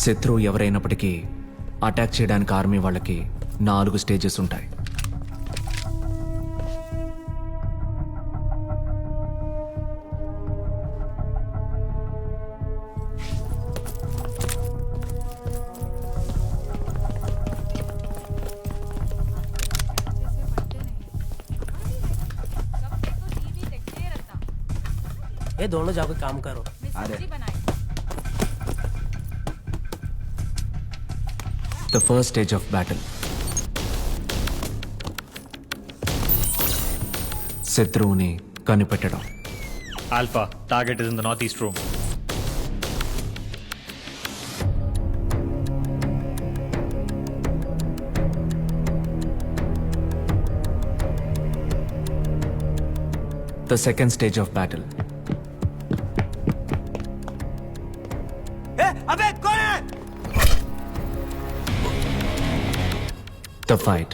శత్రువు ఎవరైనప్పటికీ అటాక్ చేయడానికి ఆర్మీ వాళ్ళకి 4 స్టేజెస్ ఉంటాయి. ये दोनों जाकर काम करो. अरे the first stage of battle. శత్రువుని కనిపెట్టడం. Alpha, target is in the northeast room. The second stage of battle. अबे कौन है? The fight.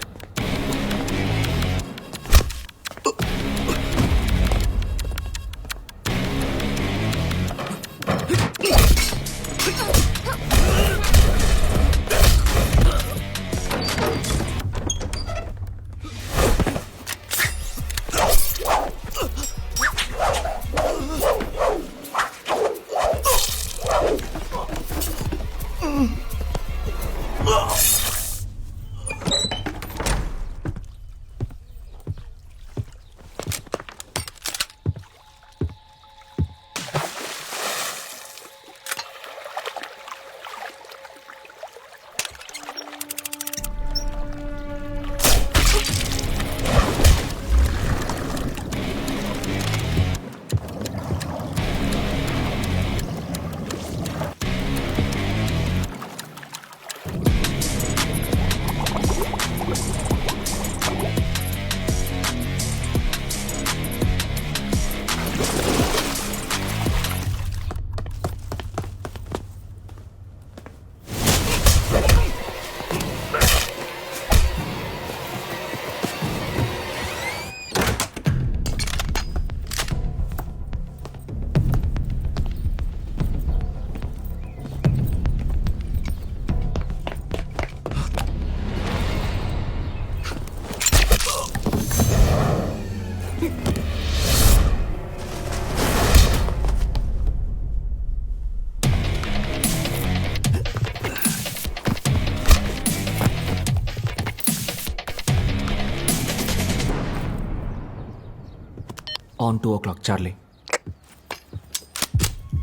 On 2 o'clock, Charlie.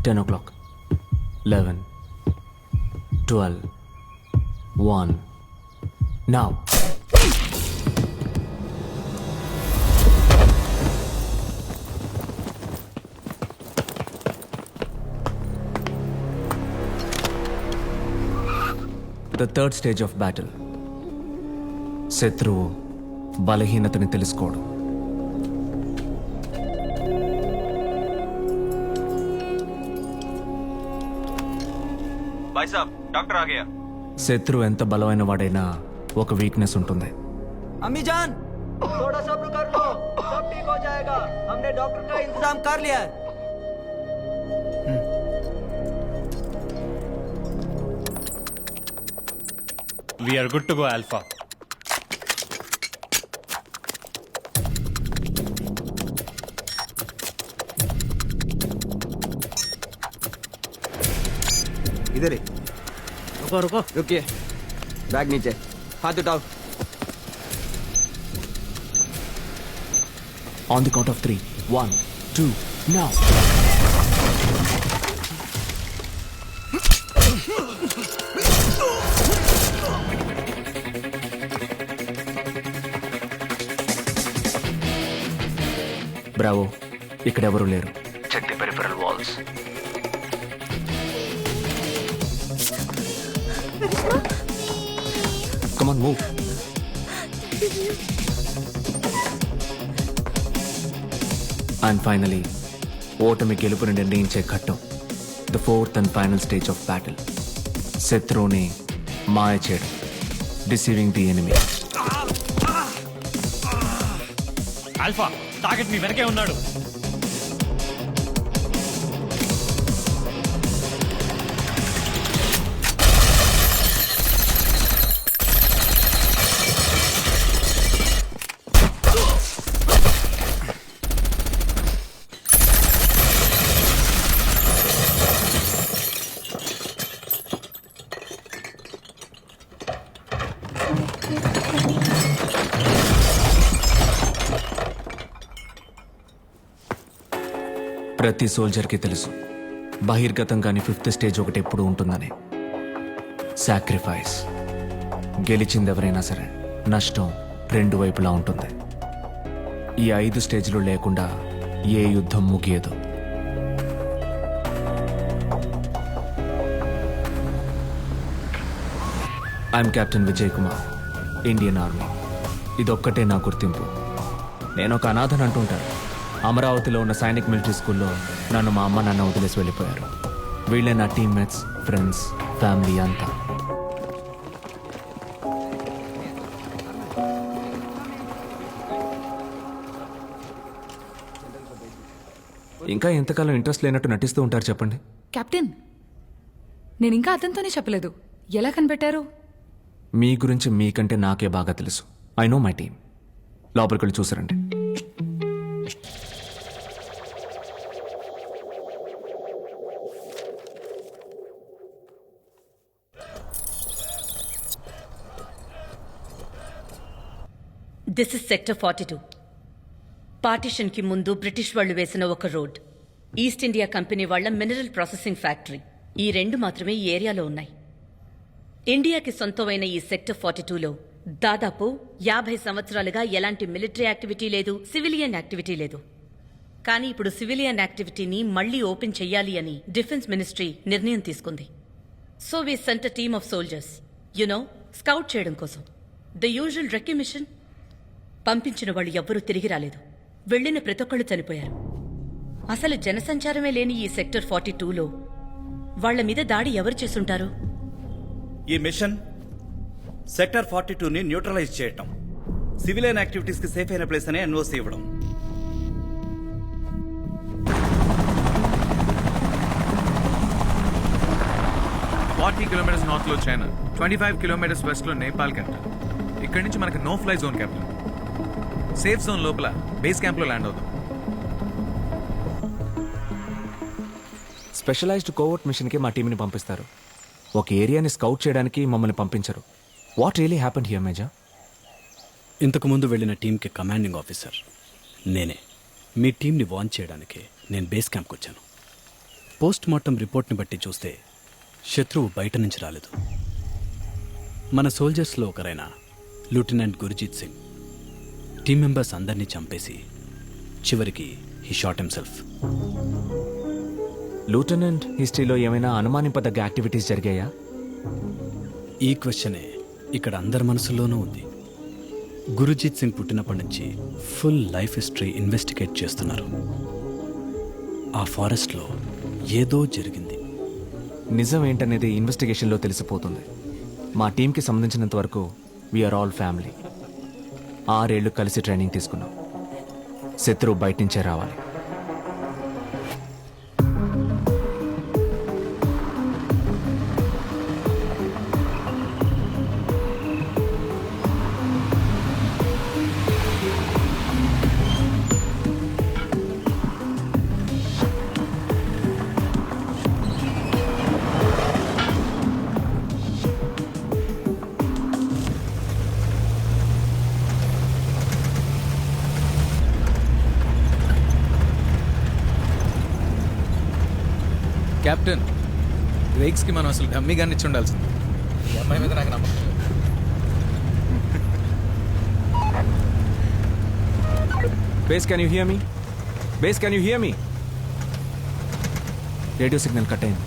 10 o'clock. 11. 12. 1. Now. The third stage of battle. శత్రువు బలహీనతని తెలుసుకోవడం. भाई साहब डॉक्टर आ गया. శత్రువు ఎంత బలమైన వాడైనా ఒక వీక్నెస్ ఉంటుంది. अम्मी जान थोड़ा सब्र कर लो, सब ठीक हो जाएगा. हमने डॉक्टर का इंतजाम कर लिया है. We are good to go, Alpha. इधर ही रुको रुको. रुकिए. बैग नीचे, हाथ उठाओ. On the count of 3. 1, 2, now. Bravo, ఇక్కడెవరూ లేరు. Check the peripheral walls. Come on, move. And finally, ఓటమి గెలుపుని నిర్ణయించే ఘట్టం. The fourth and final stage of battle. శత్రువుని మాయ చేయడం. Deceiving the enemy. Alpha, target మీ వెనకే ఉన్నాడు. ప్రతి సోల్జర్కి తెలుసు బహిర్గతంగాని 5th స్టేజ్ ఒకటి ఎప్పుడు ఉంటుందని. సాక్రిఫైస్. గెలిచింది ఎవరైనా సరే నష్టం 2 వైపులా ఉంటుంది. ఈ 5 స్టేజ్లు లేకుండా ఏ యుద్ధం ముగియదు. I'm captain Vijay Kumar, Indian army. ఇదొక్కటే నా గుర్తింపు. నేను ఒక అనాథని అంటుంటాను. అమరావతిలో ఉన్న సైనిక్ మిలిటరీ స్కూల్లో నన్ను మా అమ్మ నాన్న వదిలేసి వెళ్ళిపోయారు. వీళ్ళే నా టీమ్మేట్స్, ఫ్రెండ్స్, ఫ్యామిలీ అంతా. ఇంకా ఎంతకాలం ఇంట్రెస్ట్ లేనట్టు నటిస్తూ ఉంటారు చెప్పండి. కెప్టెన్, నేను ఇంకా అతనితోనే చెప్పలేదు. ఎలా కనిపెట్టారు? మీ గురించి మీకంటే నాకే బాగా తెలుసు. I know my team. లోపలికి వెళ్ళి చూసారండి. This is sector 42. పార్టిషన్కి ముందు బ్రిటిష్ వాళ్ళు వేసిన ఒక రోడ్, ఈస్ట్ ఇండియా కంపెనీ వాళ్ళ మినరల్ ప్రాసెసింగ్ ఫ్యాక్టరీ, ఈ 2 మాత్రమే ఈ ఏరియాలో ఉన్నాయి. ఇండియాకి సొంతమైన ఈ సెక్టర్ 42లో దాదాపు 50 సంవత్సరాలుగా ఎలాంటి మిలిటరీ యాక్టివిటీ లేదు, సివిలియన్ యాక్టివిటీ లేదు. కానీ ఇప్పుడు సివిలియన్ యాక్టివిటీని మళ్లీ ఓపెన్ చెయ్యాలి అని డిఫెన్స్ మినిస్ట్రీ నిర్ణయం తీసుకుంది. So we sent a team of soldiers, scout చేయడం కోసం. The usual recce mission. పంపించిన వాళ్ళు ఎవ్వరూ తిరిగి రాలేదు. వెళ్లిన ప్రతి ఒక్కళ్ళు చనిపోయారు. అసలు జనసంచారమే లేని ఈ సెక్టర్ 42లో వాళ్ల మీద దాడి ఎవరు చేసుంటారు? ఈ మిషన్ సెక్టర్ 42ని న్యూట్రలైజ్ చేయటం, సివిలియన్ యాక్టివిటీస్ కి సేఫ్ అయిన ప్లేస్ అనే ఎన్ఓసి ఇవ్వడం. కిలోమీటర్స్ నార్త్ లో చైనా, 25 కిలోమీటర్స్ వెస్ట్ లో నేపాల్ క్యాపిటల్. ఇక్కడి నుంచి మనకి no fly zone capital. Safe zone లోపల బేస్ క్యాంప్ లో ల్యాండ్ అవుతాం. స్పెషలైజ్డ్ కోవర్ట్ మిషన్కి మా టీంని పంపిస్తారు. ఒక ఏరియాని స్కౌట్ చేయడానికి మమ్మల్ని పంపించరు. What really happened here major? ఇంతకుముందు వెళ్ళిన టీంకి కమాండింగ్ ఆఫీసర్ నేనే. మీ టీంని వార్న్ చేయడానికి నేను బేస్ క్యాంప్కి వచ్చాను. పోస్ట్ మార్టం రిపోర్ట్ని బట్టి చూస్తే శత్రువు బయట నుంచి రాలేదు. మన సోల్జర్స్లో ఒకరైన lieutenant Gurjit Singh team members అందరినీ చంపేసి చివరికి హీ షాట్ హిమ్సెల్ఫ్. లూటెనెంట్ హిస్టరీలో ఏమైనా అనుమానింపదగ్గ యాక్టివిటీస్ జరిగాయా? ఈ క్వశ్చనే ఇక్కడ అందరి మనసుల్లోనూ ఉంది. గురుజీత్ సింగ్ పుట్టినప్పటి నుంచి ఫుల్ లైఫ్ హిస్టరీ ఇన్వెస్టిగేట్ చేస్తున్నారు. ఆ ఫారెస్ట్లో ఏదో జరిగింది. నిజం ఏంటనేది ఇన్వెస్టిగేషన్లో తెలిసిపోతుంది. మా టీంకి సంబంధించినంత వరకు వీఆర్ ఆల్ ఫ్యామిలీ. 6 ఏళ్లు కలిసి ట్రైనింగ్ తీసుకున్నాం. శత్రువు బయట నుంచే రావాలి. కెప్టెన్, రేక్స్ కి మనం అసలు డమ్మీ గాన్ని ఇచ్చి ఉండాల్సింది. ఈ అమ్మాయి మీద నాకు నమ్మకం లేదు. Base, can you here me? Base, can you here me? Radio signal cut అయింది.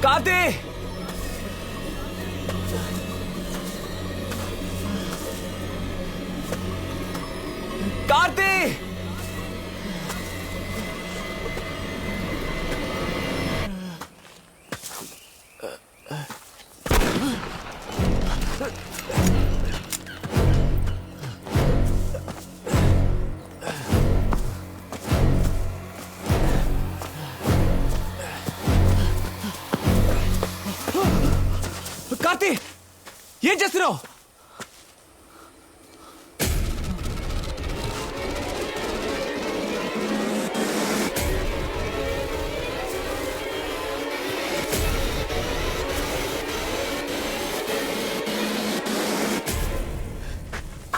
కార్తీ కార్తీ కార్తీ ఏం చేస్తున్నావు?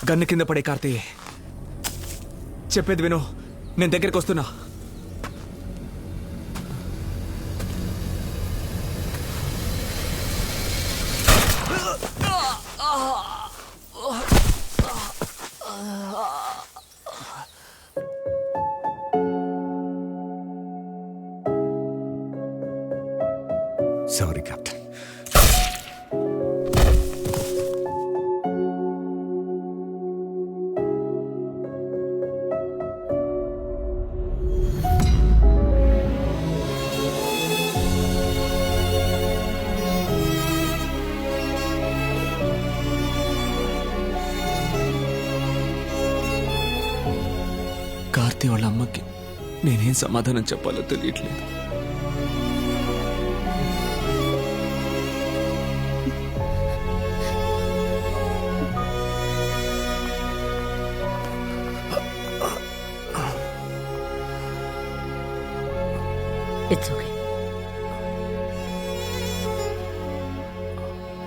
గన్ను కింద పడే కార్తీ, చెప్పేది విను, నేను దగ్గరికి వస్తున్నా. Sorry captain. కార్తీ వాళ్ళ అమ్మకి నేనేం సమాధానం చెప్పాలో తెలియట్లేదు. It's okay.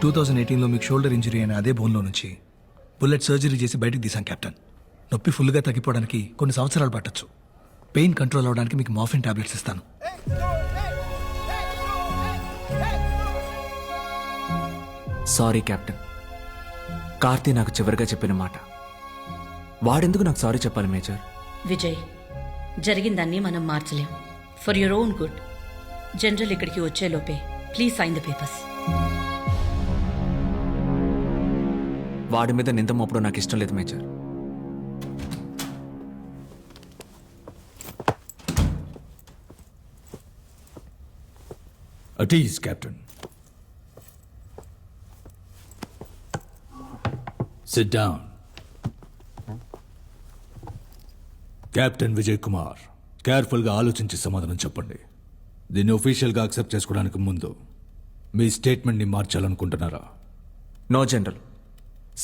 2018లో మీకు షోల్డర్ ఇంజరీ అయిన అదే బోన్లో నుంచి బుల్లెట్ సర్జరీ చేసి బయటకు తీసాం కెప్టెన్. నొప్పి ఫుల్గా తగ్గిపోవడానికి కొన్ని సంవత్సరాలు పట్టొచ్చు. పెయిన్ కంట్రోల్ అవడానికి మీకు మార్ఫిన్ టాబ్లెట్స్ ఇస్తాను. Sorry captain. కార్తీ నాకు చివరిగా చెప్పిన మాట. వాడెందుకు నాకు సారీ చెప్పాలి మేజర్? విజయ్, జరిగిందాన్ని మనం మార్చలేం. For your own good, general ఇక్కడికి వచ్చేలోపే ప్లీజ్ సైన్ ద పేపర్స్. వాడి మీద నింద మోపడం నాకు ఇష్టం లేదు major. At ease, Captain. Sit down. Captain Vijay Kumar, కేర్ఫుల్గా ఆలోచించి సమాధానం చెప్పండి. దీన్ని ఒఫీషియల్గా అక్సెప్ట్ చేసుకోవడానికి ముందు మీ స్టేట్మెంట్ని మార్చాలనుకుంటున్నారా? No general.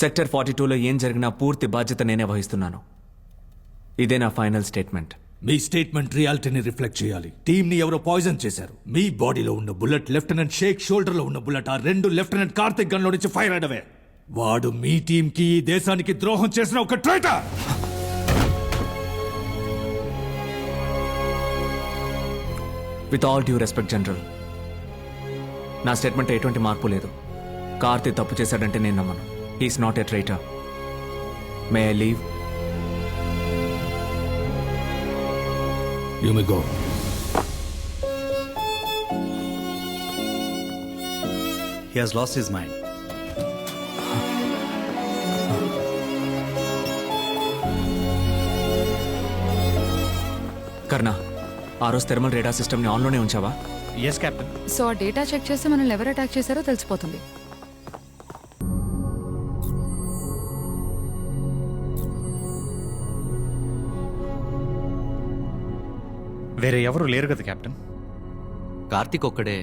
సెక్టర్ 42లో ఏం జరిగినా పూర్తి బాధ్యత నేనే వహిస్తున్నాను. ఇదే నా ఫైనల్ స్టేట్మెంట్. మీ స్టేట్మెంట్ రియాలిటీని రిఫ్లెక్ట్ చేయాలి. టీంని ఎవరో పాయిజన్ చేశారు. మీ బాడీలో ఉన్న బుల్లెట్ లెఫ్టినెంట్ షేక్ షోల్డర్లో ఉన్న బుల్లెట్ ఆ రెండు లెఫ్టినెంట్ కార్తిక్ గన్లో నుంచి ఫైర్ అయ్యడమే. వాడు మీ టీంకి ఈ దేశానికి ద్రోహం చేసిన ఒక traitor. With all due respect general, నా స్టేట్మెంట్ ఎటువంటి మార్పు లేదు. కార్తీ తప్పు చేశాడంటే నేను నమ్మను. He's not a traitor. May I leave? You may go. He has lost his mind. Karna, ఆ రోజు థెర్మల్ రేడార్ సిస్టమ్ని ఆన్లోనే ఉంచావా? Yes captain. సో ఆ డేటా చెక్ చేస్తే మనల్ని ఎవరు అటాక్ చేశారో తెలిసిపోతుంది. వేరే ఎవరు లేరు కదా కెప్టెన్? కార్తిక్ ఒక్కడే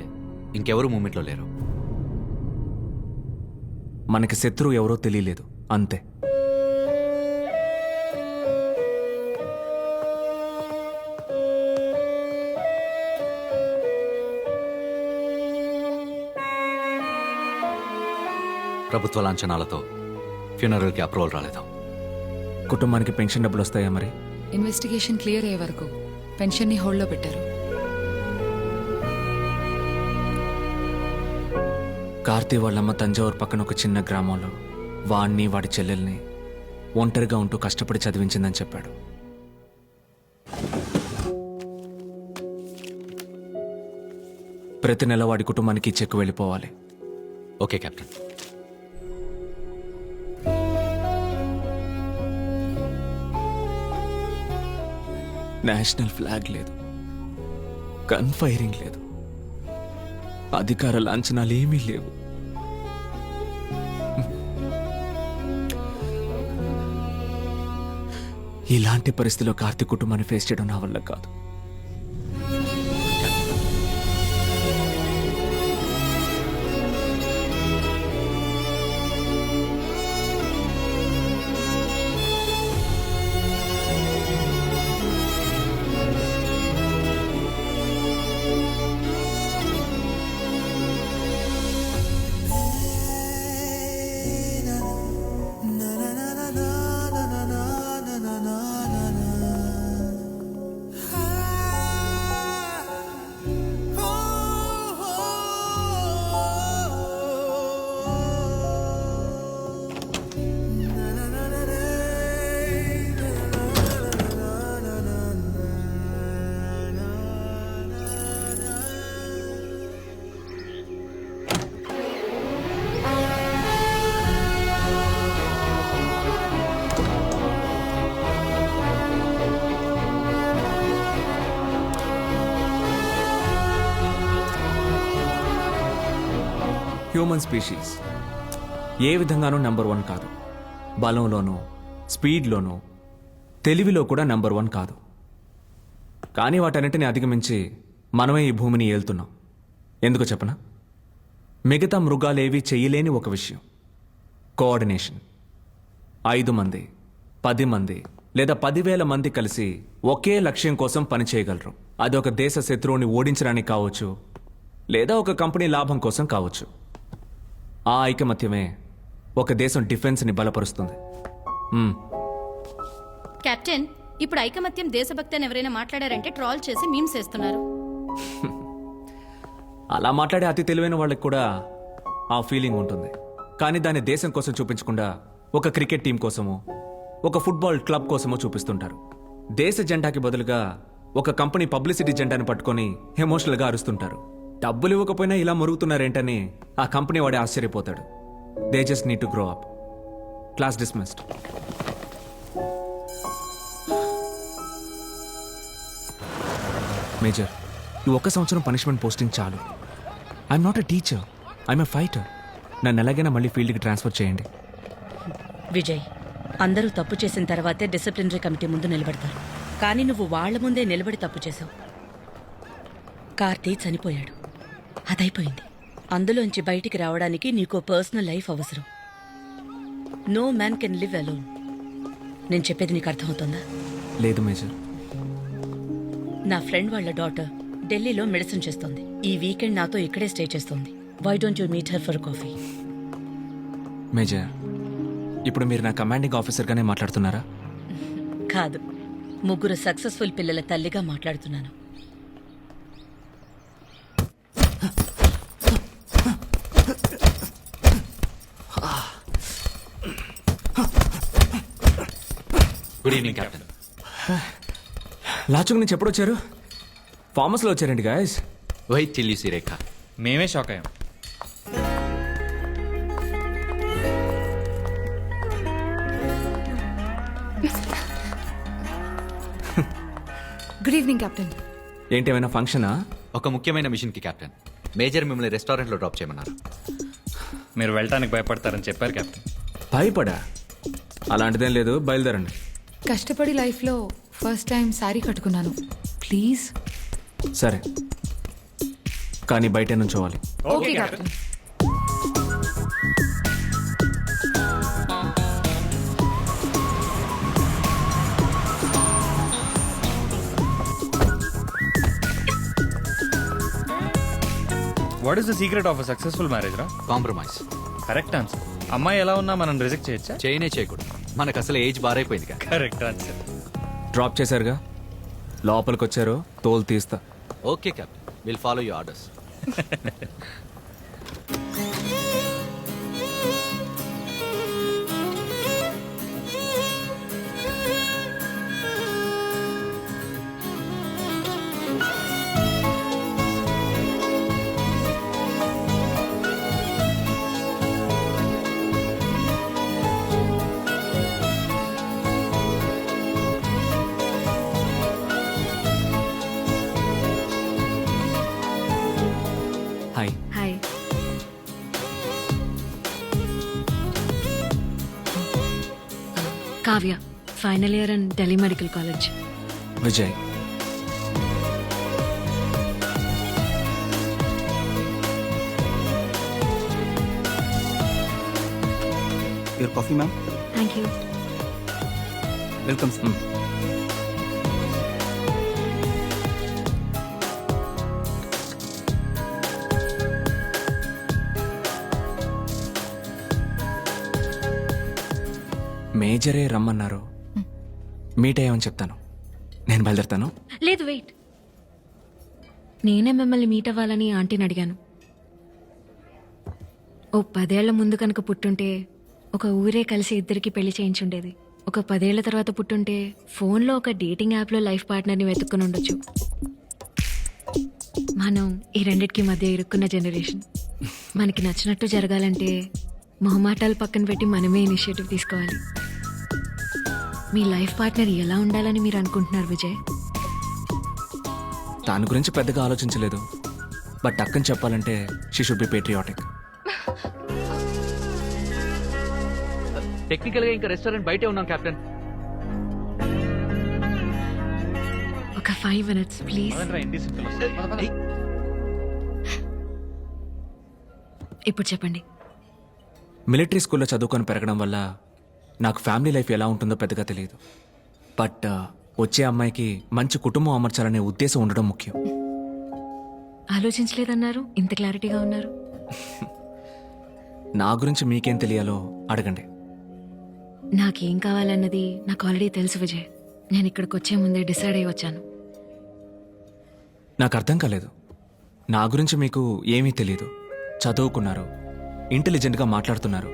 ఇంకెవరూ మూమెంట్లో లేరు. మనకి శత్రువు ఎవరో తెలియలేదు అంతే. ప్రభుత్వ లాంఛనాలతో ఫ్యూనరల్కి అప్రూవల్ రాలేదు. కుటుంబానికి పెన్షన్ డబ్బులు వస్తాయా మరి? ఇన్వెస్టిగేషన్ క్లియర్ అయ్యే వరకు పెన్షన్ని హోల్డ్లో పెట్టారు. కార్తీ వాళ్ళమ్మ తంజావూరు పక్కన ఒక చిన్న గ్రామంలో వాణ్ణి వాడి చెల్లెల్ని ఒంటరిగా ఉంటూ కష్టపడి చదివించిందని చెప్పాడు. ప్రతి నెల వాడి కుటుంబానికి ఈ చెక్కు వెళ్ళిపోవాలి. Okay captain. నేషనల్ ఫ్లాగ్ లేదు, గన్ ఫైరింగ్ లేదు, అధికార లాంఛనాలు ఏమీ లేవు. ఇలాంటి పరిస్థితిలో కార్తీక్ కుటుంబాన్ని ఫేస్ చేయడం నా వల్ల కాదు. హ్యూమన్ స్పీషీస్ ఏ విధంగానూ నెంబర్ 1 కాదు. బలంలోనూ, స్పీడ్లోనూ, తెలివిలో కూడా నెంబర్ 1 కాదు. కానీ వాటన్నిటిని అధిగమించి మనమే ఈ భూమిని ఏలుతున్నాం. ఎందుకో చెప్పనా? మిగతా మృగాలేవి చెయ్యలేని ఒక విషయం: కోఆర్డినేషన్. 5 మంది, 10 మంది లేదా 10,000 మంది కలిసి ఒకే లక్ష్యం కోసం పనిచేయగలరు. అది ఒక దేశ శత్రువుని ఓడించడానికి కావచ్చు, లేదా ఒక కంపెనీ లాభం కోసం కావచ్చు. ఆ ఐకమత్యమే ఒక దేశం డిఫెన్స్ని బలపరుస్తుంది. కెప్టెన్, ఇప్పుడు ఐకమత్యం దేశభక్తి అని ఎవరైనా మాట్లాడారంటే ట్రాల్ చేసి మీమ్స్ వేస్తున్నారు. అలా మాట్లాడే అతి తెలివైన వాళ్ళకి కూడా ఆ ఫీలింగ్ ఉంటుంది. కానీ దాన్ని దేశం కోసం చూపించకుండా ఒక క్రికెట్ టీం కోసమో, ఒక ఫుట్బాల్ క్లబ్ కోసమో చూపిస్తుంటారు. దేశ జెండాకి బదులుగా ఒక కంపెనీ పబ్లిసిటీ జెండాని పట్టుకొని ఎమోషనల్గా అరుస్తుంటారు. డబ్బులు ఇవ్వకపోయినా ఇలా మరుగుతున్నారేంటని ఆ కంపెనీ వాడే ఆశ్చర్యపోతాడు. They just need to grow up. Class dismissed. Major, ఈ 1 సంవత్సరం పనిష్మెంట్ పోస్టింగ్ చాలు. I'm not a teacher, I'm a fighter. నన్ను ఎలాగైనా మళ్ళీ ఫీల్డ్కి ట్రాన్స్ఫర్ చేయండి. విజయ్, అందరూ తప్పు చేసిన తర్వాతే డిసిప్లినరీ కమిటీ ముందు నిలబడతారు. కానీ నువ్వు వాళ్ల ముందే నిలబడి తప్పు చేసావు. కార్తీ చనిపోయాడు, అదైపోయింది. అందులోంచి బయటికి రావడానికి నీకో పర్సనల్ లైఫ్ అవసరం. No man can live alone. నేను చెప్పేది నీకు అర్థమవుతుందా? లేదు మేజర్. నా ఫ్రెండ్ వాళ్ళ డాటర్ ఢిల్లీలో మెడిసిన్ చేస్తోంది. ఈ వీకెండ్ నాతో ఇక్కడే స్టే చేస్తోంది. Why don't you meet her for coffee? Major, ఇప్పుడు మీరు నా కమాండింగ్ ఆఫీసర్గానే మాట్లాడుతున్నారా? కాదు, 3 సక్సెస్ఫుల్ పిల్లల తల్లిగా మాట్లాడుతున్నాను. Good evening captain. లాచుకు నుంచి ఎప్పుడు వచ్చారు? ఫార్మస్లో వచ్చారండి guys. Wait till you see Rekha. మేమే షాక్ అయ్యాం. Good evening captain. ఏంటి, ఏమైనా ఫంక్షనా? ఒక ముఖ్యమైన మిషన్కి కెప్టెన్. మేజర్ మిమ్మల్ని రెస్టారెంట్లో డ్రాప్ చేయమన్నారు. మీరు వెళ్ళటానికి భయపడతారని చెప్పారు కెప్టెన్. భయపడా? అలాంటిదేం లేదు, బయలుదేరండి. కష్టపడి లైఫ్లో ఫస్ట్ టైం శారీ కట్టుకున్నాను. ప్లీజ్. సరే, కానీ బయటే నుంచోవాలి. Okay captain. What is the secret of successful marriage రా? కాంప్రమైజ్. Correct answer. అమ్మాయి ఎలా ఉన్నా మనం రిజెక్ట్ చేయొచ్చా? చేయనే చేయకూడదు. మనకు అసలు ఏజ్ బారైపోయింది కదా. Correct answer. డ్రాప్ చేశారుగా, లోపలికి వచ్చారు, తోలు తీస్తా. Okay captain, will follow your orders. Hi. Hi. Kavya, final year and Delhi medical college. Vijay. Your coffee ma'am. Thank you. Welcome. మేజరే రమ్మన్నారు, మీట్ అయ్యామని చెప్తాను. నేను బయలుదేరుతాను. లేదు, వెయిట్. నేనే మిమ్మల్ని మీట్ అవ్వాలని ఆంటీని అడిగాను. ఓ 10 ఏళ్ల ముందు కనుక పుట్టుంటే ఒక ఊరే కలిసి ఇద్దరికి పెళ్లి చేయించుండేది. ఒక 10 ఏళ్ల తర్వాత పుట్టుంటే ఫోన్లో ఒక డేటింగ్ యాప్లో లైఫ్ పార్ట్నర్ని వెతుక్కుని ఉండొచ్చు. మనం ఈ రెండిటికి మధ్య ఇరుక్కున్న జనరేషన్. మనకి నచ్చినట్టు జరగాలంటే మొహమాటాలు పక్కన పెట్టి మనమే ఇనిషియేటివ్ తీసుకోవాలి. మీ లైఫ్ పార్ట్నర్ ఎలా ఉండాలని మీరు అనుకుంటున్నారు విజయ్? దాని గురించి పెద్దగా ఆలోచించలేదు, బట్ అక్కని చెప్పాలంటే she should be patriotic. Technical గా ఇంకా రెస్టారెంట్ బయటే ఉన్నాం కెప్టెన్. ఒక 5 minutes ప్లీజ్. ఇప్పుడు చెప్పండి. మిలిటరీ స్కూల్లో చదువుకొని పెరగడం వల్ల నాకు ఫ్యామిలీ లైఫ్ ఎలా ఉంటుందో పెద్దగా తెలియదు. బట్ వచ్చే అమ్మాయికి మంచి కుటుంబం అమర్చాలనే ఉద్దేశం ఉండడం ముఖ్యం. ఆలోచించలేదన్నారు, ఇంత క్లారిటీగా ఉన్నారు. నా గురించి మీకేం తెలియాలో అడగండి. నాకేం కావాలన్నది నాకు ఆల్రెడీ తెలుసు విజయ్. నేను ఇక్కడికి వచ్చే ముందే డిసైడ్ అయ్యి వచ్చాను. నాకు అర్థం కాలేదు. నా గురించి మీకు ఏమీ తెలియదు. చదువుకున్నారు, ఇంటెలిజెంట్గా మాట్లాడుతున్నారు,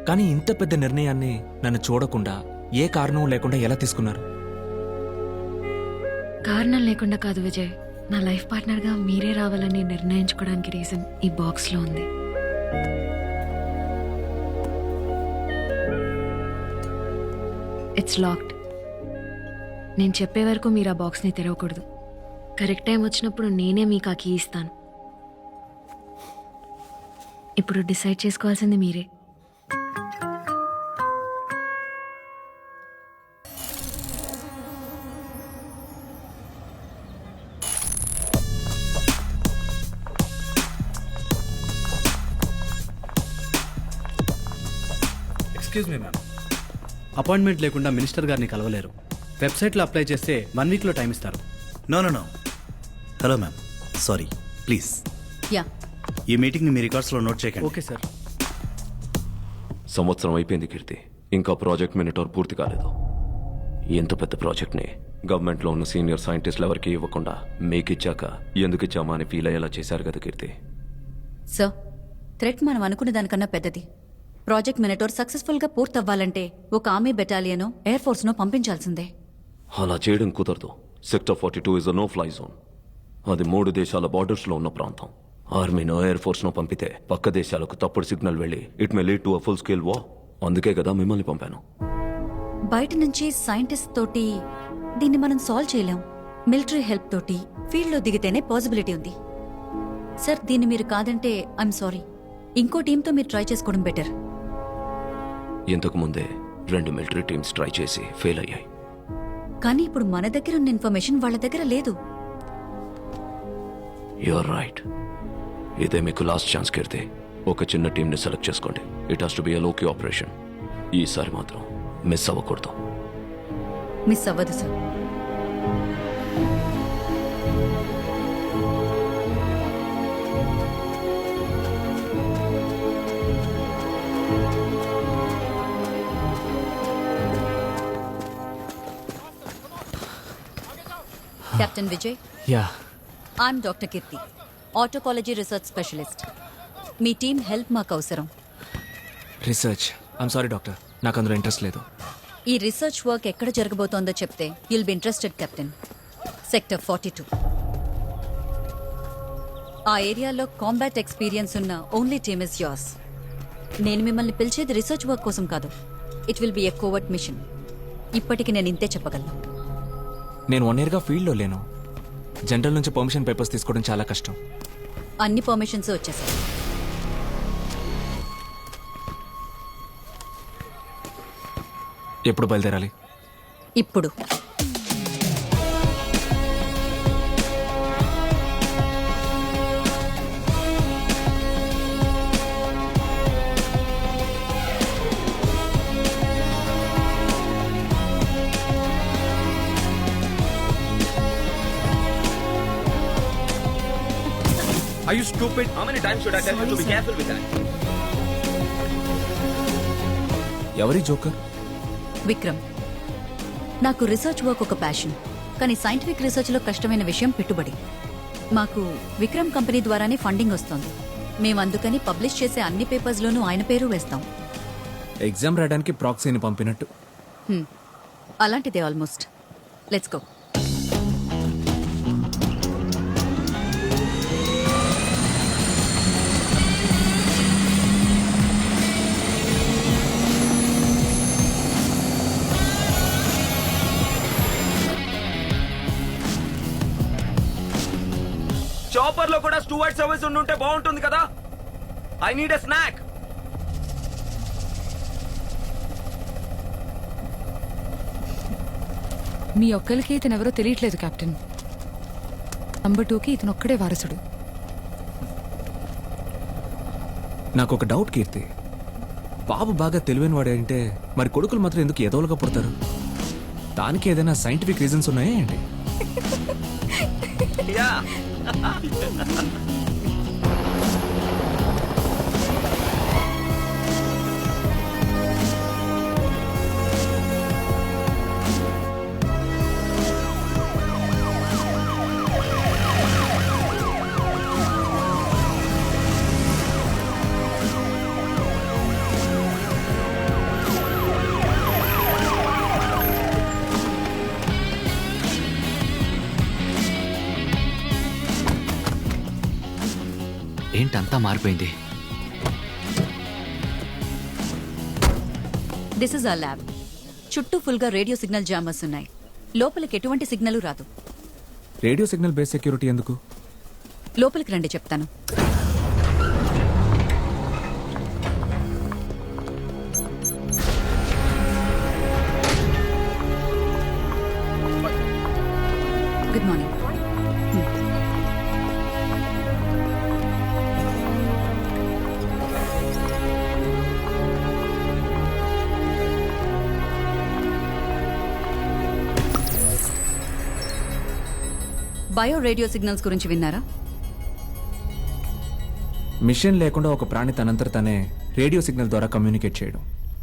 కానీ ఇంత పెద్ద నిర్ణయాన్ని నన్ను చూడకుండా ఏ కారణం లేకుండా ఎలా తీసుకున్నారు? కారణం లేకుండా కాదు విజయ్. నా లైఫ్ పార్ట్నర్గా మీరే రావాలని నిర్ణయించుకోవడానికి రీజన్ ఈ బాక్స్లో ఉంది. It's locked. నేను చెప్పే వరకు మీరు ఆ బాక్స్ని తెరవకూడదు. కరెక్ట్ టైం వచ్చినప్పుడు నేనే మీకు ఆ కీ ఇస్తాను. ఇప్పుడు డిసైడ్ చేసుకోవాల్సింది మీరే. Excuse me ma'am. అపాయింట్మెంట్ లేకుండా మినిస్టర్ గారిని కలవలేరు. వెబ్సైట్లో అప్లై చేస్తే 1 weekలో టైం ఇస్తారు. No. Hello ma'am, sorry, please. Yeah, ఈ మీటింగ్ని మీ రికార్డ్స్లో నోట్ చేయకండి. Okay sir. సంవత్సరం అయిపోయింది కీర్తి, ఇంకా ప్రాజెక్ట్ మినిటోర్ పూర్తి కాలేదు. ఎంత పెద్ద ప్రాజెక్ట్ని గవర్నమెంట్లో ఉన్న సీనియర్ సైంటిస్టులు ఎవరికి ఇవ్వకుండా మీకు ఇచ్చాక ఎందుకు ఇచ్చామా అని ఫీల్ అయ్యేలా చేశారు కదా కీర్తి. సార్, థ్రెట్ మనం అనుకునే దానికన్నా పెద్దది. ప్రాజెక్ట్ మినిటోర్ సక్సెస్ఫుల్గా పూర్తవ్వాలంటే ఒక ఆర్మీ బెటాలియనో ఎయిర్ ఫోర్స్నో పంపించాల్సిందే. అలా చేయడం కుదరదు. Sector 42 is a no fly zone. అది 3 దేశాల బార్డర్స్లో ఉన్న ప్రాంతం. ఆర్మీనో ఎయిర్ ఫోర్స్నో పంపితే పక్క దేశాలకు తప్పుడు సిగ్నల్ వెళ్ళి it may lead to a full scale war. అందుకే కదా మిమ్మల్ని పంపాను. బయట నుంచి సైంటిస్ట్ తోటి దీన్ని మనం సాల్వ్ చేయలేం. మిలిటరీ హెల్ప్ తోటి ఫీల్డ్లో దిగితేనే పాసిబిలిటీ ఉంది. సార్, దీన్ని మీరు కాదంటే ఐఎమ్ సారీ. ఇంకో టీంతో మీరు ట్రై చేసుకోవడం బెటర్. ఇంతకు ముందే 2 మిలిటరీ టీమ్స్ ట్రై చేసి ఫెయిల్ అయ్యాయి. కానీ ఇప్పుడు మన దగ్గర ఉన్న ఇన్ఫర్మేషన్ వాళ్ళ దగ్గర లేదు. You're right. ఇదే మీకు లాస్ట్ ఛాన్స్ కీర్తి. ఒక చిన్న టీంని సెలెక్ట్ చేసుకోండి. It has to be a low-key operation. ఈసారి మాత్రం మిస్ అవ్వకూడదు. మిస్ అవ్వదు sir. Captain Vijay, yeah, I'm doctor Keerthi, autecology research specialist. మీ టీం హెల్ప్ మాకు అవసరం. రీసెర్చ్? ఐమ్ సారీ డాక్టర్, నాకు అందులో ఇంట్రెస్ట్ లేదు. ఈ రీసెర్చ్ వర్క్ ఎక్కడ జరగబోతోందో చెప్తే you'll be interested captain. Sector 42. ఆ ఏరియాలో కాంబాట్ ఎక్స్పీరియన్స్ ఉన్న ఓన్లీ టీమ్ ఇస్ యోర్స్. నేను మిమ్మల్ని పిలిచేది రీసెర్చ్ వర్క్ కోసం కాదు. It will be a covert mission. ఇప్పటికి నేను ఇంతే చెప్పగలను. నేను 1 yearగా ఫీల్డ్లో లేను. జనరల్ నుంచి పర్మిషన్ పేపర్స్ తీసుకోవడం చాలా కష్టం. అన్ని పర్మిషన్స్ వచ్చేసాయి. ఎప్పుడు బయలుదేరాలి? ఇప్పుడు. Are you stupid? How many times should I tell you to be careful with that? ఎవరి జోకర్? విక్రమ్. నాకు రీసెర్చ్ వర్క్ ఒక ప్యాషన్, కానీ సైంటిఫిక్ రీసెర్చ్లో కష్టమైన విషయం పెట్టుబడి. మాకు విక్రమ్ కంపెనీ ద్వారానే ఫండింగ్ వస్తుంది. మేము అందుకని పబ్లిష్ చేసే అన్ని పేపర్స్లోనూ ఆయన పేరు వేస్తాం. ఎగ్జామ్ రాయడానికి ప్రాక్సీని పంపినట్టు. అలాంటిదే ఆల్మోస్ట్. Let's go. చాపర్ లో కూడా స్టూవర్డ్ సర్వీస్ ఉంటే బాగుంటుంది కదా. I need a snack. మీ ఒక్కరికి ఇతను ఎవరో తెలియట్లేదు కెప్టెన్. నంబర్ 2కి ఇతను ఒక్కడే వారసుడు. నాకు ఒక డౌట్ కీర్తి. బాబు బాగా తెలివైన వాడంటే మరి కొడుకులు మాత్రం ఎందుకు ఎదవలుగా పుడతారు? దానికి ఏదైనా సైంటిఫిక్ రీజన్స్ ఉన్నాయా ఏంటి? ఏంటంతా మారిపోయింది? This is our lab. చుట్టూ ఫుల్గా రేడియో సిగ్నల్ జామర్స్ ఉన్నాయి. లోపలికి ఎటువంటి సిగ్నల్ రాదు. రేడియో సిగ్నల్ బేస్ సెక్యూరిటీ ఎందుకు? లోపలికి రండి చెప్తాను. Good morning. Bio radio signals గురించి విన్నారా? మిషన్ లేకుండా ఒక ప్రాణి తనంతట తనే రేడియో సిగ్నల్ ద్వారా కమ్యూనికేట్ చేయడం.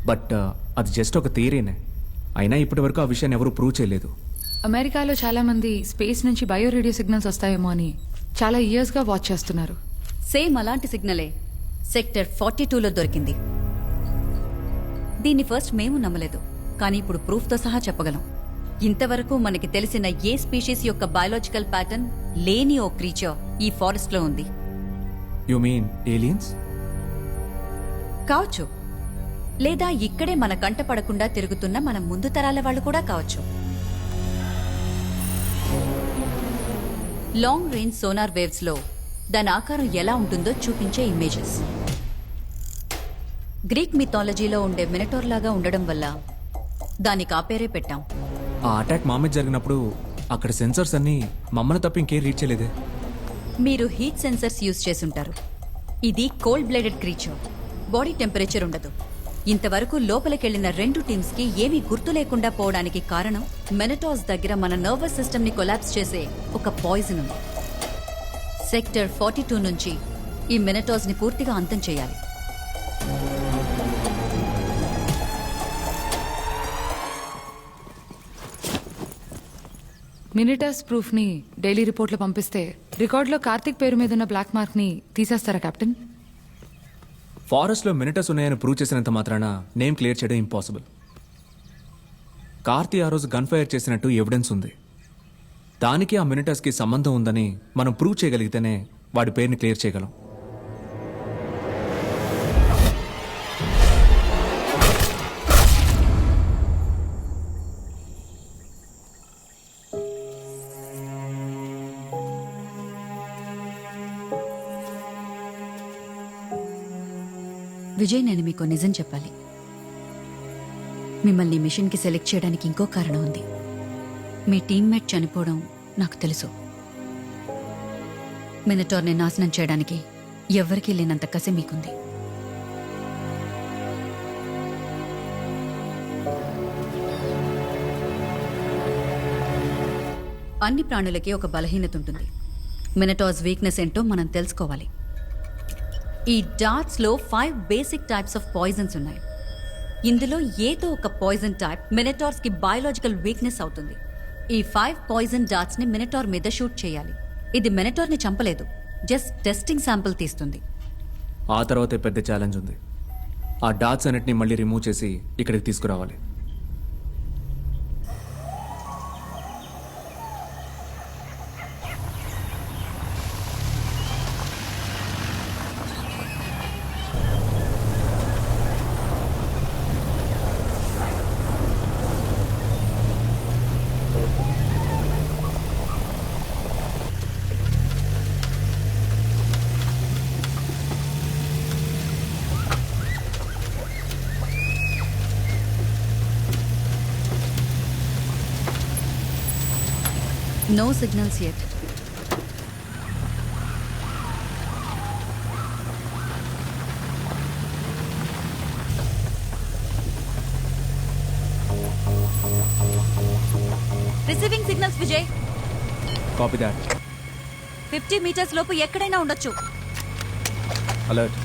బట్ అది జస్ట్ ఒక థియరీనే. అయినా ఇప్పటి వరకు ఆ విషయాన్ని ఎవరూ ప్రూవ్ చేయలేదు. అమెరికాలో చాలా మంది స్పేస్ నుంచి బయో రేడియో సిగ్నల్స్ వస్తాయేమో అని చాలా ఇయర్స్గా వాచ్ చేస్తున్నారు. సేమ్ అలాంటి సిగ్నలే సెక్టర్ 42లో దొరికింది. దీన్ని ఫస్ట్ మేము నమ్మలేదు, కానీ ఇప్పుడు ప్రూఫ్తో సహా చెప్పగలం. ఇంతవరకు మనకి తెలిసిన ఏ స్పీషీస్ యొక్క బయాలజికల్ ప్యాటర్న్ లేని ఓ క్రీచర్ ఈ ఫారెస్ట్ లో ఉంది. You mean aliens? కావచ్చు, లేదా ఇక్కడే మన కంట పడకుండా తిరుగుతున్న మన ముందు తరాల వాళ్ళు కూడా కావచ్చు. లాంగ్ రేంజ్ సోనార్ వేవ్స్ లో దాని ఆకారం ఎలా ఉంటుందో చూపించే ఇమేజెస్. గ్రీక్ మిథాలజీలో ఉండే మినటోర్ లాగా ఉండడం వల్ల దానికి ఆ పేరే పెట్టాం. ఆ అటాక్ మా మీద జరిగినప్పుడు అక్కడ సెన్సర్స్ అన్ని మమ్మల్ని తప్ప ఇంకేం రీచ్ చేయలేదే. మీరు హీట్ సెన్సర్స్ యూజ్ చేసుంటారు. ఇది cold blooded creature, body temperature ఉండదు. ఇంతవరకు లోపలికెళ్లిన 2 టీమ్స్ కి ఏమీ గుర్తు లేకుండా పోవడానికి కారణం మెనటాస్ దగ్గర మన నర్వస్ సిస్టమ్ ని కొలాప్స్ చేసే ఒక పాయిజన్ ఉంది. సెక్టర్ 42 నుంచి ఈ మెనటాస్ ని పూర్తిగా అంతం చేయాలి. మినిటస్ ప్రూఫ్ ని డైలీ రిపోర్ట్లో పంపిస్తే రికార్డులో కార్తిక్ పేరు మీద ఉన్న బ్లాక్ మార్క్ ని తీసేస్తారా కెప్టెన్? ఫారెస్ట్లో మినిటస్ ఉన్నాయని ప్రూవ్ చేసినంత మాత్రాన నేమ్ క్లియర్ చేయడం ఇంపాసిబుల్. కార్తీ ఆ రోజు గన్ ఫైర్ చేసినట్టు ఎవిడెన్స్ ఉంది. దానికి ఆ మినిటస్కి సంబంధం ఉందని మనం ప్రూవ్ చేయగలిగితేనే వాడి పేరుని క్లియర్ చేయగలం. విజయ్, నేను మీకు నిజం చెప్పాలి. మిమ్మల్ని మిషన్కి సెలెక్ట్ చేయడానికి ఇంకో కారణం ఉంది. మీ టీమ్మేట్ చనిపోవడం నాకు తెలుసు. మినటార్ని నాశనం చేయడానికి ఎవ్వరికీ లేనంత కసి మీకుంది. అన్ని ప్రాణులకి ఒక బలహీనత ఉంటుంది. మినటార్స్ వీక్నెస్ ఏంటో మనం తెలుసుకోవాలి. ఈ డార్ట్స్ లో 5 బేసిక్ టైప్స్ ఆఫ్ పాయిజన్స్ ఉన్నాయి. ఇందులో ఏదో ఒక పాయిజన్ టైప్ మినటార్స్ కి బయోలాజికల్ వీక్నెస్ అవుతుంది. ఈ 5 పాయిజన్ డార్ట్స్ ని మినటార్ మీద షూట్ చేయాలి. ఇది మినటార్ ని చంపలేదు, జస్ట్ టెస్టింగ్ శాంపిల్ తీస్తుంది. ఆ తర్వాతే పెద్ద ఛాలెంజ్ ఉంది. ఆ డాట్స్ అన్నిటిని మళ్ళీ రిమూవ్ చేసి ఇక్కడికి తీసుకురావాలి. No signals yet. Receiving signals, Vijay. Copy that. 50 meters లోపు ఎక్కడైనా ఉండొచ్చు. Alert.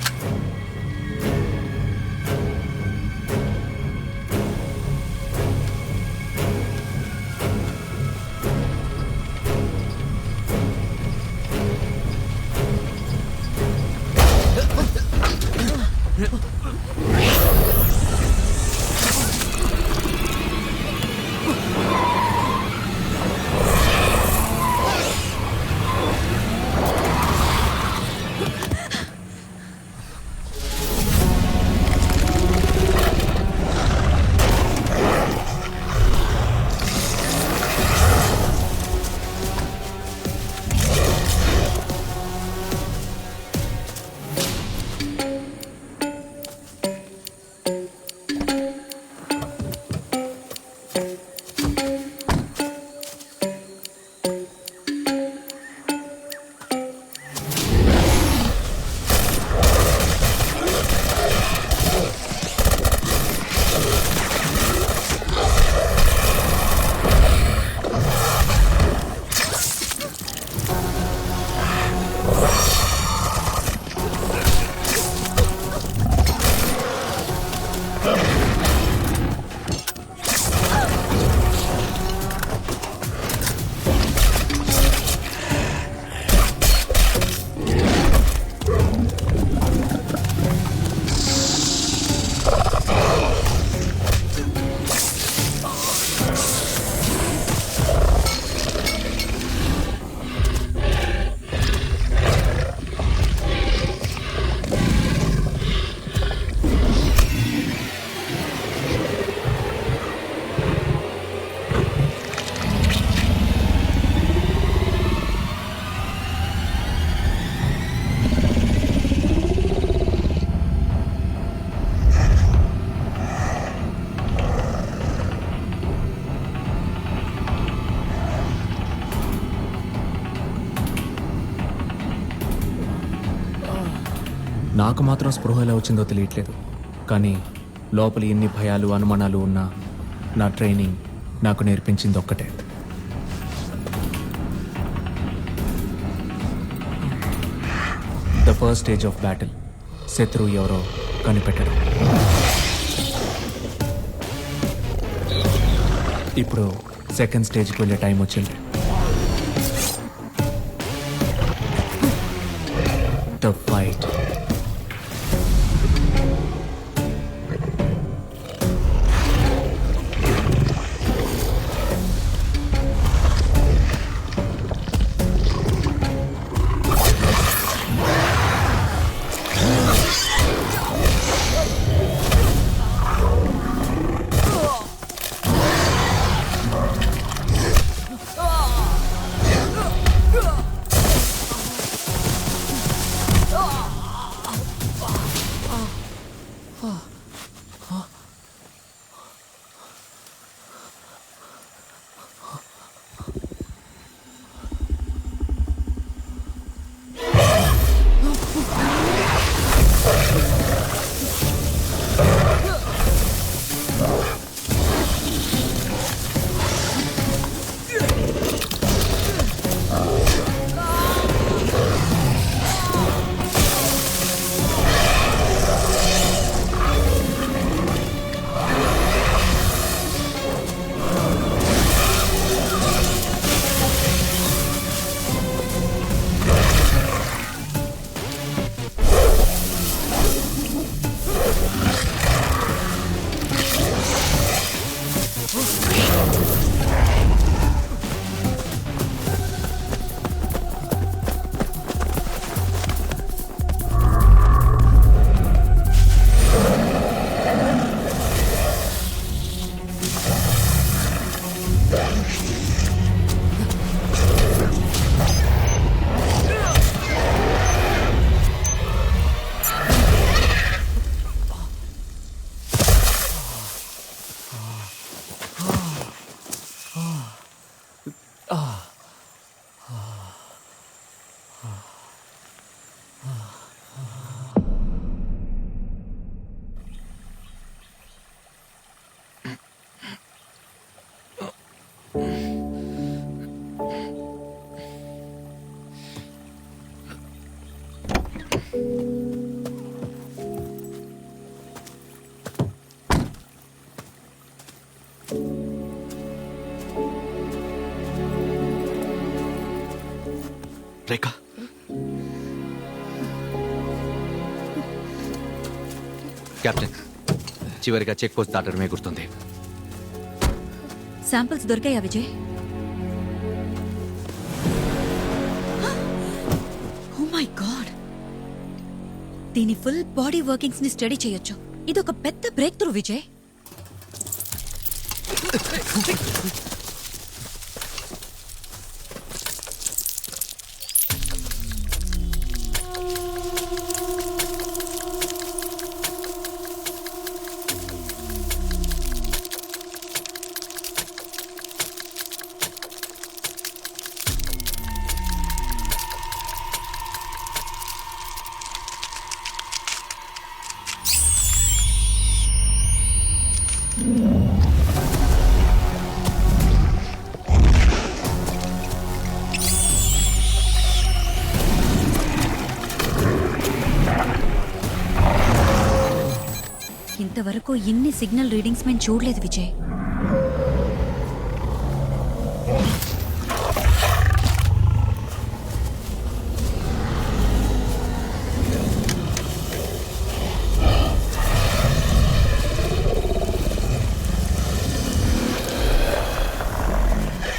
నాకు మాత్రం స్పృహ ఎలా వచ్చిందో తెలియట్లేదు, కానీ లోపల ఎన్ని భయాలు అనుమానాలు ఉన్నా నా ట్రైనింగ్ నాకు నేర్పించింది ఒక్కటే. The first stage of battle, శత్రువు ఎవరో కనిపెట్టడం. ఇప్పుడు సెకండ్ స్టేజ్కి వెళ్ళే టైం వచ్చింది. The fight. రేఖ, కెప్టెన్, చివరిగా చెక్ పోస్ట్ దాటడమే గుర్తుంది. శాంపిల్స్ దొరికాయా విజయ్? ఓ మై గాడ్, దీని ఫుల్ బాడీ వర్కింగ్స్ ని స్టడీ చేయొచ్చు. ఇది ఒక పెద్ద బ్రేక్ త్రూ విజయ్. ఇంతవరకు ఇన్ని సిగ్నల్ రీడింగ్స్ మేము చూడలేదు విజయ్.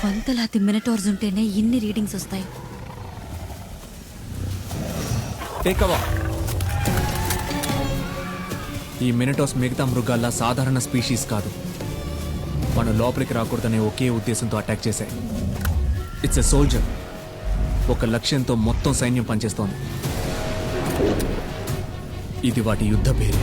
వందలాది మినిటార్స్ ఉంటేనే ఇన్ని రీడింగ్స్ వస్తాయి. ఈ మినిటాస్ మిగతా మృగాల్లా సాధారణ స్పీషీస్ కాదు. మనం లోపలికి రాకూడదనే ఒకే ఉద్దేశంతో అటాక్ చేశాయి. It's a soldier. ఒక లక్ష్యంతో మొత్తం సైన్యం పనిచేస్తోంది. ఇది వాటి యుద్ధ పేరు.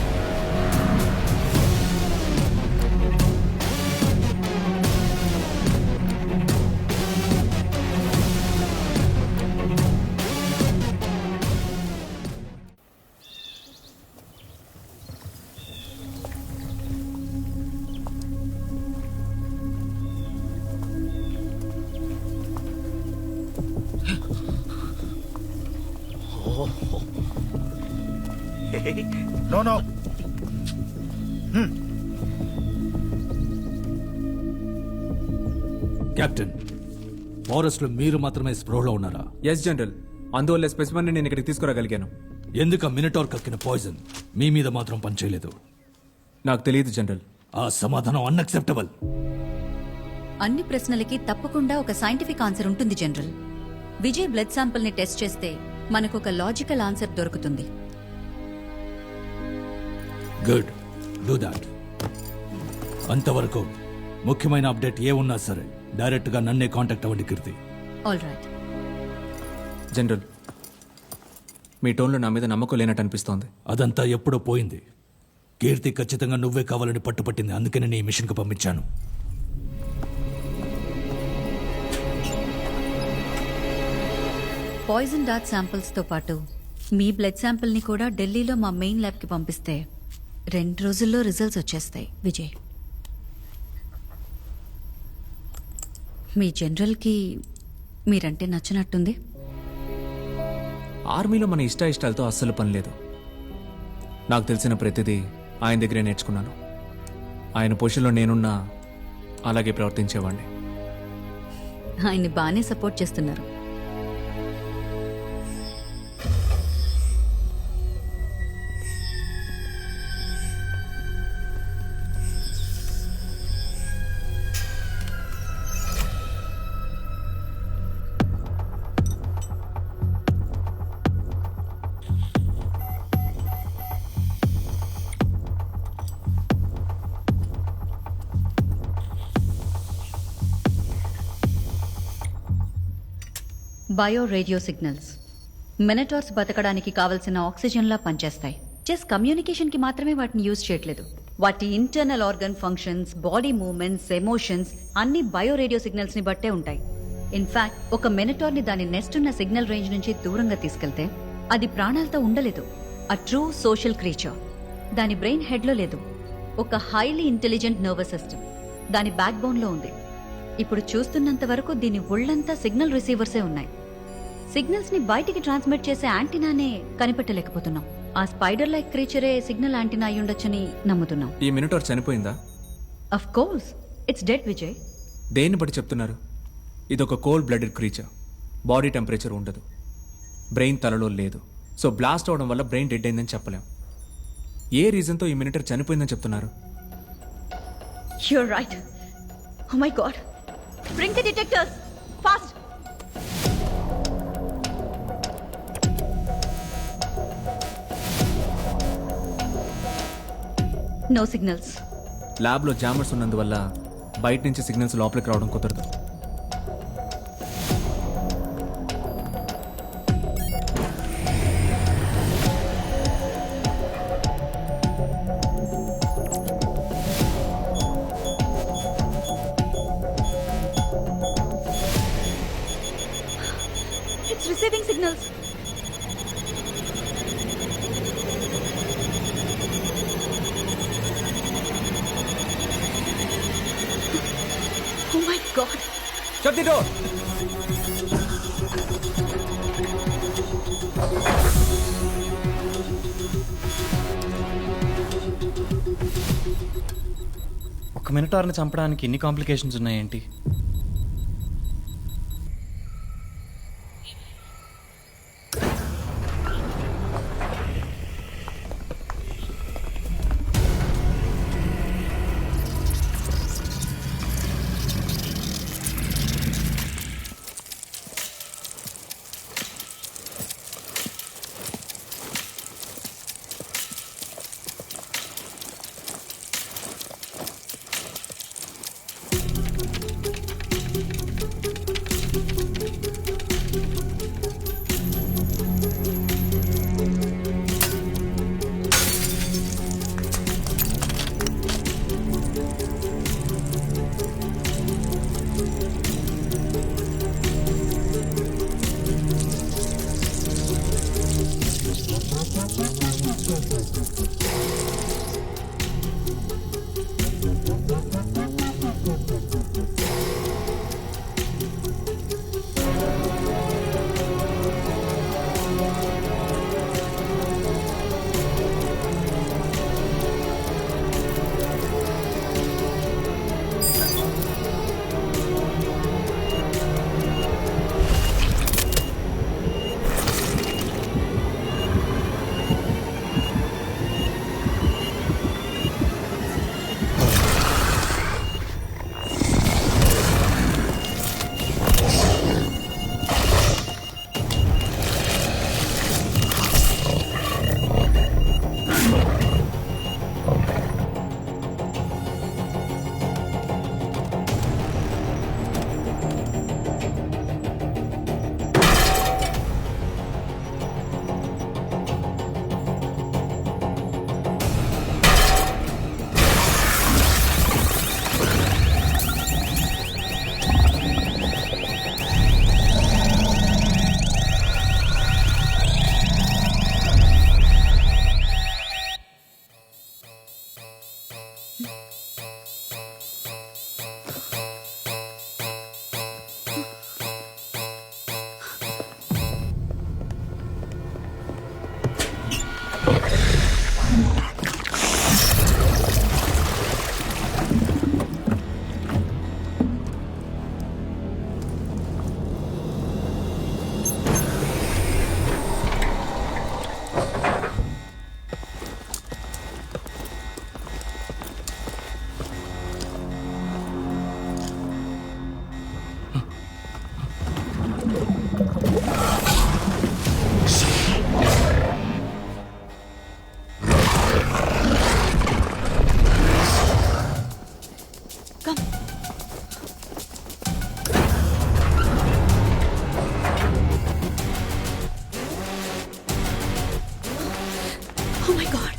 నో నో కెప్టెన్ ఫారెస్ట్ లో మీరు మాత్రమే స్ప్రోలో ఉన్నారా? ఎస్ జనరల్, అందువల్ల స్పెసిమన్ నేను ఇక్కడికి తీసుకురాగలిగాను. ఎందుకు మినటార్ కక్కిన పాయిజన్ మీ మీద మాత్రం పనిచేయలేదు? నాకు తెలియదు జనరల్. ఆ సమాధానం అన్అక్సెప్టబుల్. అన్ని ప్రశ్నలకి తప్పకుండా ఒక సైంటిఫిక్ ఆన్సర్ ఉంటుంది జనరల్. విజయ్ బ్లడ్ శాంపుల్ ని టెస్ట్ చేస్తే మనకు ఒక లాజికల్ ఆన్సర్ దొరుకుతుంది. Good, do that. అంతవరకు ముఖ్యమైన అప్డేట్ ఏ ఉన్నా సరే డైరెక్ట్ గా నన్నే కాంటాక్ట్ అవ్వండి కీర్తి. All right. జనరల్, మీ టోన్లో నా మీద నమ్మకం లేనట్టు అనిపిస్తోంది. అదంతా ఎప్పుడో పోయింది. కీర్తి ఖచ్చితంగా నువ్వే కావాలని పట్టుపట్టింది, అందుకని నీ మిషన్కి పంపించాను. పాయిజన్ డార్ట్ శాంపిల్స్ తో పాటు మీ బ్లడ్ శాంపిల్ ని కూడా ఢిల్లీలో మా మెయిన్ ల్యాబ్ కి పంపిస్తే 2 రోజుల్లో రిజల్ట్స్ వచ్చేస్తాయి. విజయ్, మీ జనరల్కి మీరంటే నచ్చినట్టుంది. ఆర్మీలో మన ఇష్టాలతో అస్సలు పని లేదు. నాకు తెలిసిన ప్రతిదీ ఆయన దగ్గరే నేర్చుకున్నాను. ఆయన పొజిషన్లో నేనున్నా అలాగే ప్రవర్తించేవాడిని. ఆయన్ని బాగానే సపోర్ట్ చేస్తున్నారు. బయో రేడియో సిగ్నల్స్ మినటార్స్ బతకడానికి కావలసిన ఆక్సిజన్లా పనిచేస్తాయి. జస్ట్ కమ్యూనికేషన్ కి మాత్రమే వాటిని యూజ్ చేయట్లేదు. వాటి internal organ functions, body movements, emotions అన్ని బయో రేడియో సిగ్నల్స్ ని బట్టే ఉంటాయి. ఇన్ఫాక్ట్ ఒక మినటార్ ని దాని నెస్ట్ ఉన్న సిగ్నల్ రేంజ్ నుంచి దూరంగా తీసుకెళ్తే అది ప్రాణాలతో ఉండలేదు. A true social creature. దాని బ్రెయిన్ హెడ్ లో లేదు, ఒక హైలీ ఇంటెలిజెంట్ నర్వస్ సిస్టమ్ దాని బ్యాక్ బోన్ లో ఉంది. ఇప్పుడు చూస్తున్నంత వరకు దీని ఒళ్ళంతా సిగ్నల్ రిసీవర్సే ఉన్నాయి. సిగ్నల్స్ ని బయటికి ట్రాన్స్మిట్ చేసే యాంటీనానే కనిపెట్టలేకపోతున్నాం. ఆ స్పైడర్ లైక్ క్రీచరే సిగ్నల్ యాంటీనా అయి ఉండొచ్చని నమ్ముతున్నాం. ఈ మినిటార్ చనిపోయిందా? Of course, it's dead Vijay. దేన్ని బట్టి చెప్తున్నారు? ఇదొక cold blooded creature. Body temperature ఉండదు, బ్రెయిన్ తలలో లేదు. సో బ్లాస్ట్ అవడం వల్ల బ్రెయిన్ డెడ్ అయిందని చెప్పలేం. ఏ రీజన్తో ఈ మినిటర్ చనిపోయిందని చెప్తున్నారు? You're right. Oh my God, bring the detectors fast. No signals. ల్యాబ్లో జామర్స్ ఉన్నందువల్ల బయట నుంచి సిగ్నల్స్ లోపలికి రావడం కుదరదు. It's receiving signals. Oh my God. Shut the door. ఒక మినిటార్ని చంపడానికి ఎన్ని కాంప్లికేషన్స్ ఉన్నాయేంటి? Oh my God.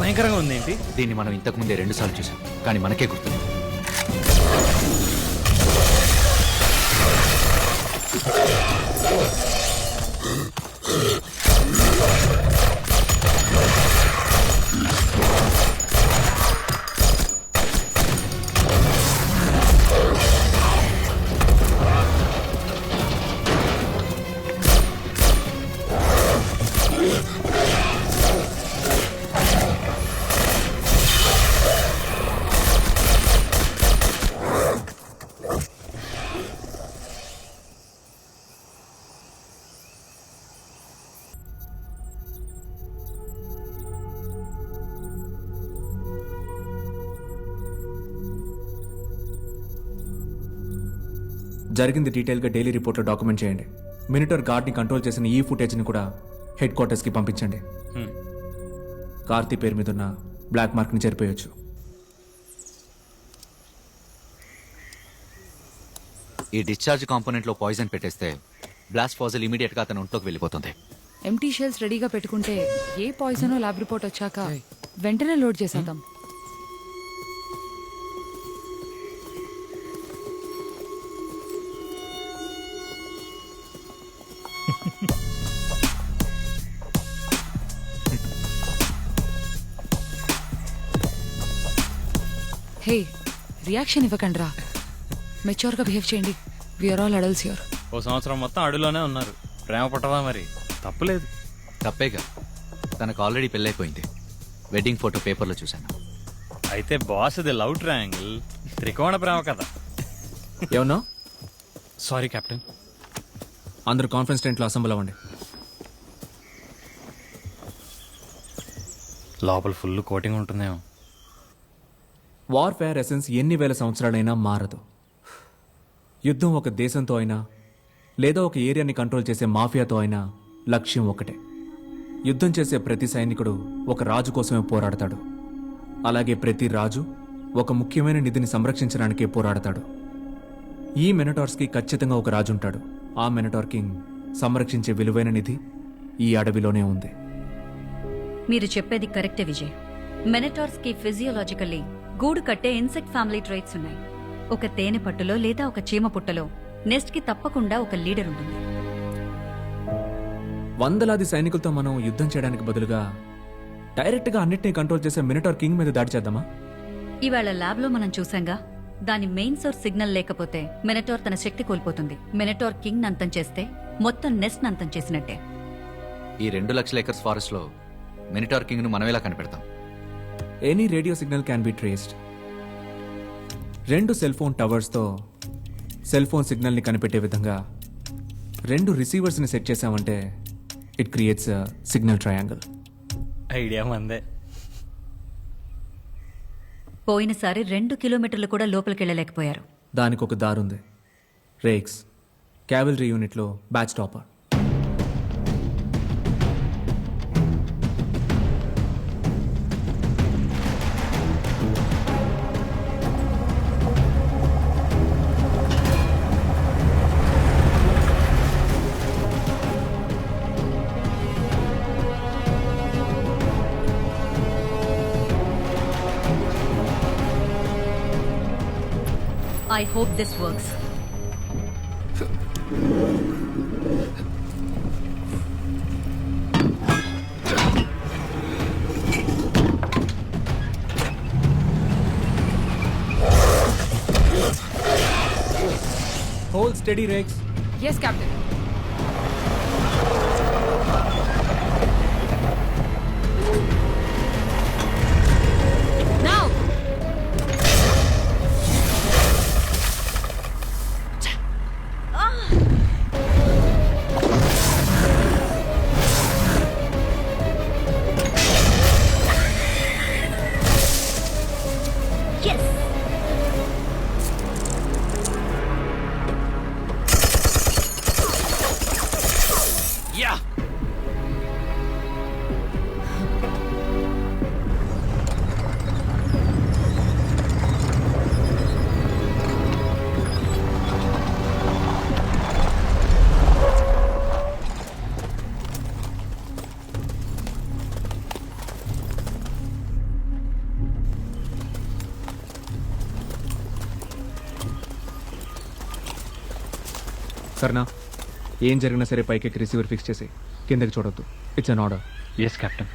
భయంకరంగా ఉంది ఏంటి? దీన్ని మనం ఇంతకు ముందే 2 సార్లు చూసాం, కానీ మనకే గుర్తుంది. జరిగింది డీటెయిల్గా డైలీ రిపోర్ట్లో డాక్యుమెంట్ చేయండి. మినిటర్ గార్డ్ని కంట్రోల్ చేసిన ఈ ఫుటేజ్ని కూడా హెడ్ క్వార్టర్స్కి పంపించండి. కార్తీ పేరు మీద ఉన్న బ్లాక్ మార్క్ని చెరిపేయచ్చు. ఈ డిశ్చార్జ్ కాంపోనెంట్లో పాయిజన్ పెట్టేస్తే బ్లాస్ట్ ఫాజల్ ఇమీడియట్గా అతని ఒంట్లోకి వెళ్ళిపోతుంది. ఎంటీ షెల్స్ రెడీగా పెట్టుకుంటే ఏ పాయిజనో ల్యాబ్ రిపోర్ట్ వచ్చాక వెంటనే లోడ్ చేసేద్దాం. హే, రియాక్షన్ ఇవ్వకండ్రా, మెచ్యూర్గా బిహేవ్ చేయండి. We're all adults here. ఓ సంవత్సరం మొత్తం అడుగులోనే ఉన్నారు. ప్రేమ పట్టదా మరి? తప్పులేదు. తప్పేగా, తనకు ఆల్రెడీ పెళ్ళైపోయింది. వెడ్డింగ్ ఫోటో పేపర్లో చూశాను. అయితే బాస్ ఇది లవ్ ట్రయాంగిల్, త్రికోణ ప్రేమ కదా. ఏమన్నా? Sorry captain. అందరూ కాన్ఫరెన్స్ టెంట్లో అసెంబ్ల్ అవ్వండి. లోపల ఫుల్ కోటింగ్ ఉంటుందేమో. వార్ఫేర్ ఎసెన్స్ ఎన్ని వేల సంవత్సరాలైనా మారదు. యుద్ధం ఒక దేశంతో అయినా లేదా ఒక ఏరియాని కంట్రోల్ చేసే మాఫియాతో అయినా లక్ష్యం ఒకటే. యుద్ధం చేసే ప్రతి సైనికుడు ఒక రాజు కోసమే పోరాడతాడు. అలాగే ప్రతి రాజు ఒక ముఖ్యమైన నిధిని సంరక్షించడానికే పోరాడతాడు. ఈ మెనటార్స్కి ఖచ్చితంగా ఒక రాజు ఉంటాడు. ఆ మెనటార్ కింగ్ సంరక్షించే విలువైన నిధి ఈ అడవిలోనే ఉంది. మీరు చెప్పేది కరెక్టే విజయ్. మెనటార్స్ కి ఫిజియోలాజికల్లీ గూడు కట్టే ఇన్సెక్ట్ ఫ్యామిలీ ట్రైట్స్ ఉన్నాయి. ఒక తేనె పట్టులో లేదా ఒక చీమ పుట్టలో నెస్ట్ కి తప్పకుండా ఒక లీడర్ ఉంటుంది. వందలాది సైనికులతో మనం యుద్ధం చేయడానికి బదులుగా డైరెక్ట్గా అన్నిటినీ కంట్రోల్ చేసే మినిటార్ కింగ్ మీద దాడి చేద్దామా? ఇవాళ ల్యాబ్ లో మనం చూసాంగా, దాని మెయిన్ సోర్స్ సిగ్నల్ లేకపోతే మెనటార్ తన శక్తి కోల్పోతుంది. మెనటార్ కింగ్ నంతం చేస్తే మొత్తం నెస్ట్ నంతం చేసినట్టే. ఈ 2 లక్షల ఏకర్స్ ఫారెస్ట్ లో మినిటార్ కింగ్ ను మనం ఎలా కనిపెడతాం? Any radio signal can be traced. 2 cell phone టవర్స్తో సెల్ ఫోన్ సిగ్నల్ని కనిపెట్టే విధంగా 2 రిసీవర్స్ని సెట్ చేశామంటే it creates signal triangle. Idea మందే. పోయినసారి 2 కిలోమీటర్లు కూడా లోపలికి వెళ్ళలేకపోయారు. దానికి ఒక దారుంది. రేక్స్ క్యావలరీ యూనిట్లో batch topper. I hope this works. Hold steady, Rex. Yes, Captain. Now! Yes! Yeah! సరేనా? ఏం జరిగినా సరే పైకి రిసీవర్ ఫిక్స్ చేసి కిందకి చూడొద్దు. It's an order. Yes captain.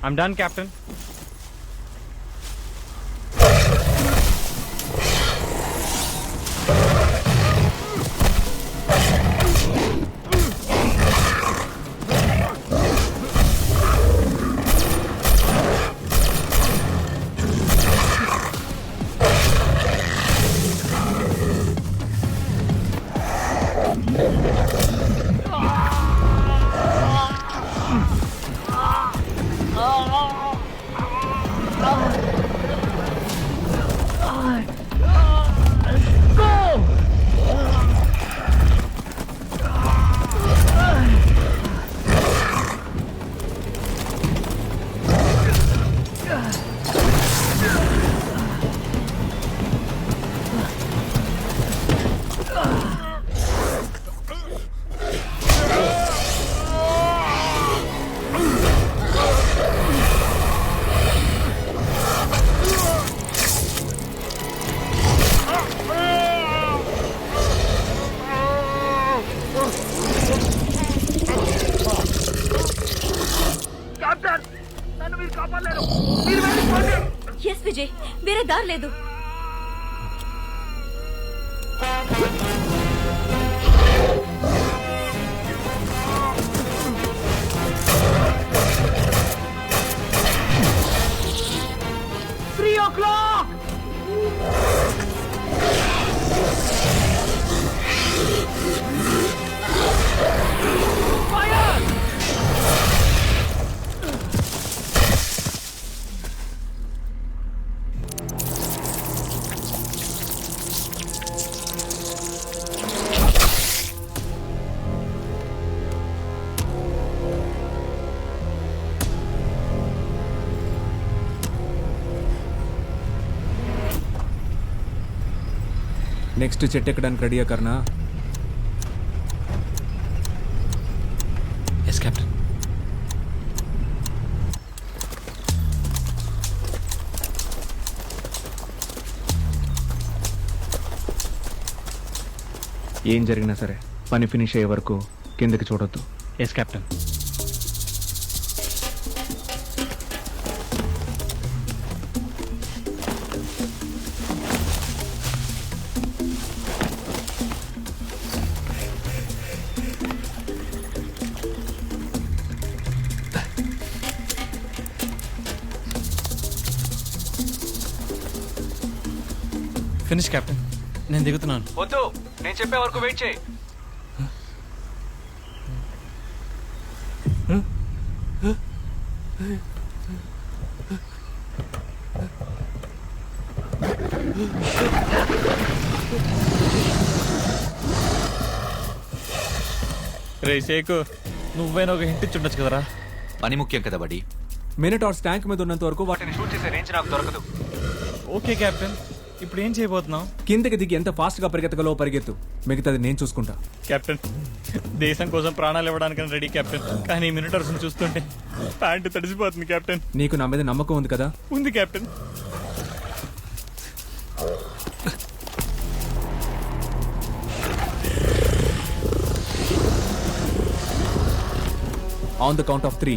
I'm done, Captain. Yes Vijay, వేరే దారి లేదు. నెక్స్ట్ చెట్టు ఎక్కడానికి రెడీయా కర్నా? Yes captain. ఏం జరిగినా సరే పని ఫినిష్ అయ్యే వరకు కిందకి చూడొద్దు. Yes captain. Finish captain. నేను దిగుతున్నాను. వద్దు, నేను చెప్పే వరకు వెయిట్ చేయి. రే షేక్, నువ్వైనా ఒక హింట్ ఇచ్చుండొచ్చు కదరా. పని ముఖ్యం కదా బడి. మినటార్స్ ట్యాంక్ మీద ఉన్నంత వరకు వాటిని షూట్ చేసే రేంజ్ నాకు దొరకదు. ఓకే కెప్టెన్, ఇప్పుడు ఏం చేయబోతున్నావు? కిందకి దిగి ఎంత ఫాస్ట్ గా పరిగెత్తగలవో పరిగెత్తు, మిగతాది నేను చూసుకుంటా. కెప్టెన్, దేశం కోసం ప్రాణాలు ఇవ్వడానికి రెడీ కెప్టెన్, కానీ మినిటర్స్ చూస్తుంటే ప్యాంటు తడిసిపోతుంది కెప్టెన్. నీకు నా మీద నమ్మకం ఉంది కదా? ఉంది captain. On the count of 3.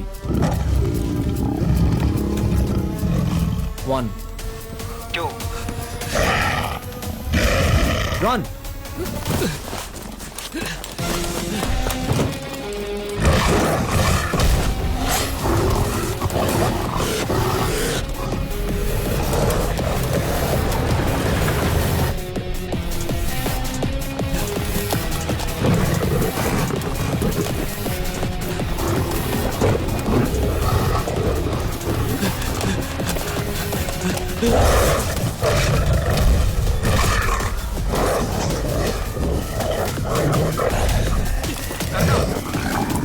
1, 2. Run!